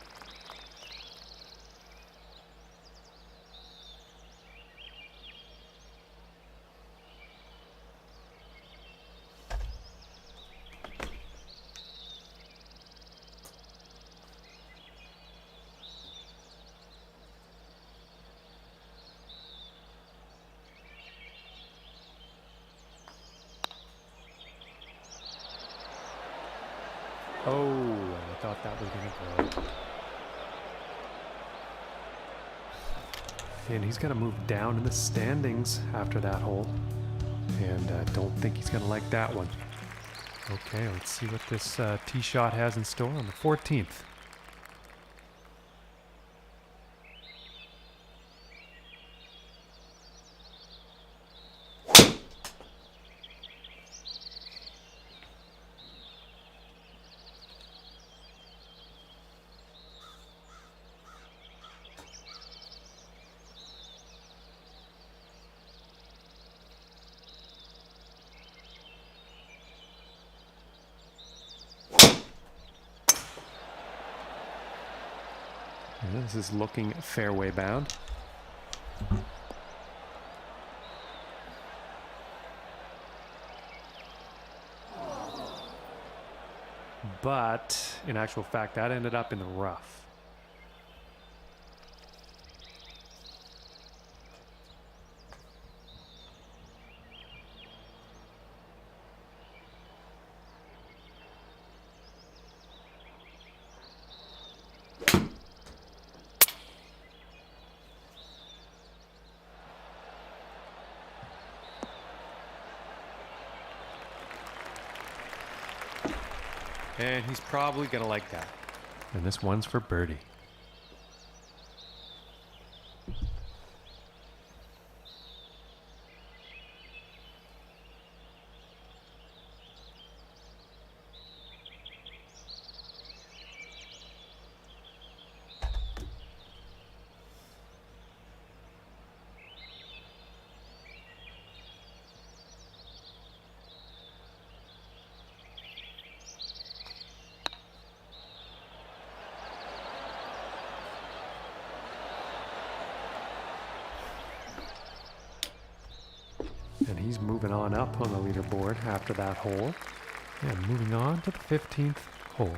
Speaker 5: Oh, I thought that was going to go. And he's going to move down in the standings after that hole. And don't think he's going to like that one. Okay, let's see what this tee shot has in store on the 14th. Yeah, this is looking fairway bound. But in actual fact, that ended up in the rough. And he's probably going to like that. And this one's for birdie. And he's moving on up on the leaderboard after that hole. And moving on to the 15th hole.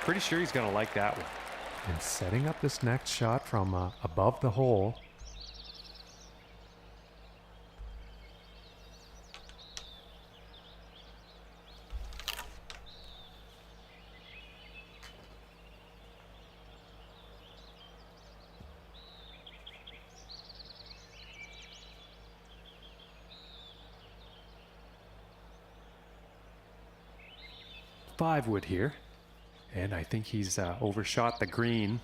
Speaker 5: Pretty sure he's going to like that one. And setting up this next shot from above the hole. Five wood here. And I think he's overshot the green.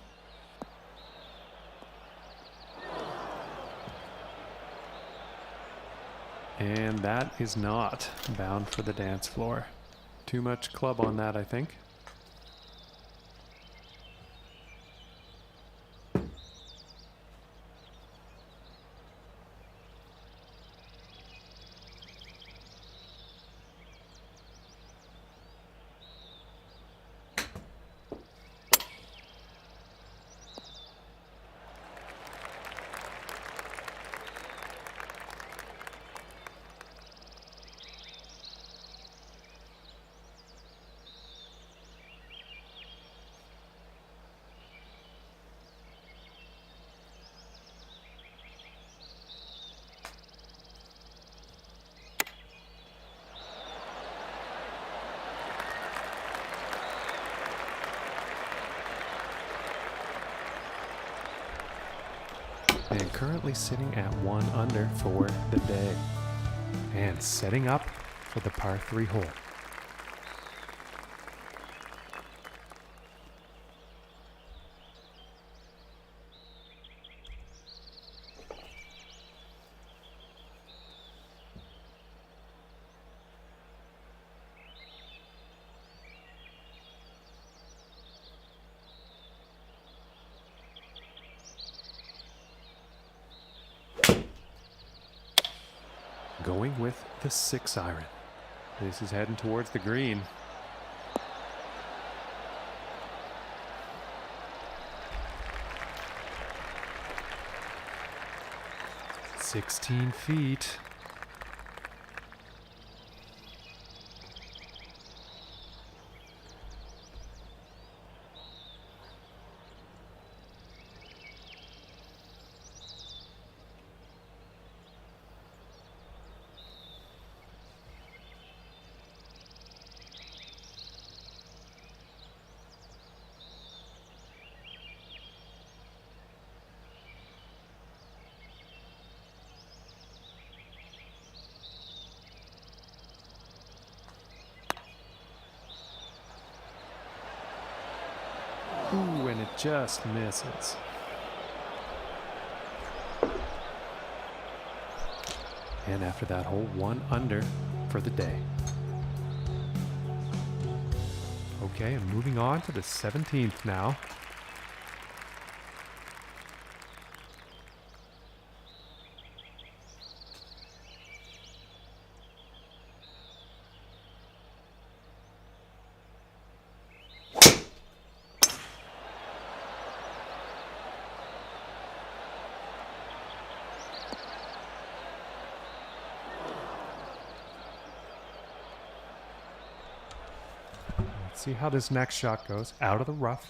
Speaker 5: And that is not bound for the dance floor. Too much club on that, I think. And currently sitting at 1 under for the day. And setting up for the par 3 hole. going with the 6 iron. This is heading towards the green. "16 feet. Ooh, and it just misses. And after that hole, 1 under for the day. Okay, and moving on to the 17th now. Let's see how this next shot goes. Out of the rough.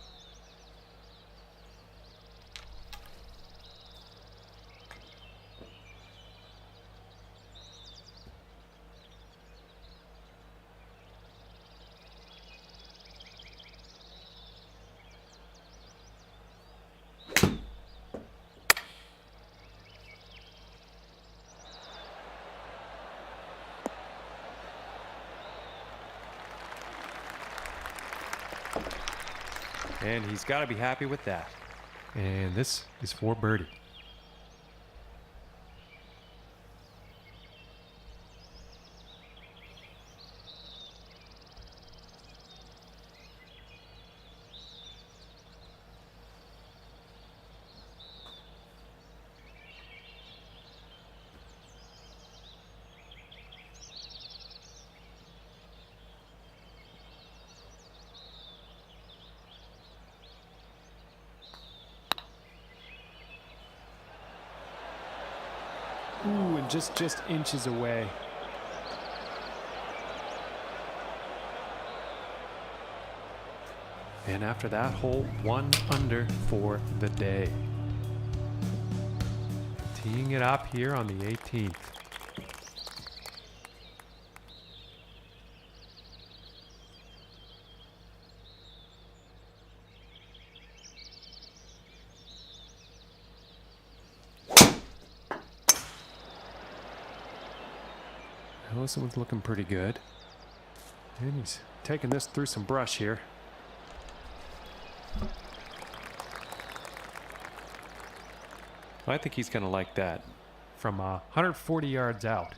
Speaker 5: And he's got to be happy with that. And this is for birdie. Ooh, and just inches away. And after that hole, 1 under for the day. Teeing it up here on the 18th. Oh, this one's looking pretty good. And he's taking this through some brush here. I think he's going to like that from 140 yards out.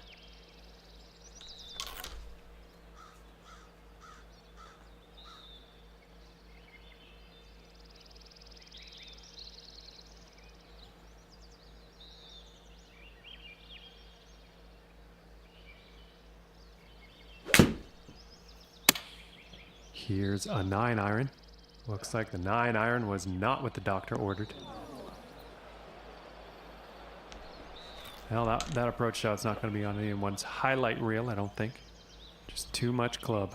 Speaker 5: Here's a 9 iron. Looks like the 9 iron was not what the doctor ordered. Well, that approach shot's not going to be on anyone's highlight reel, I don't think. Just too much club.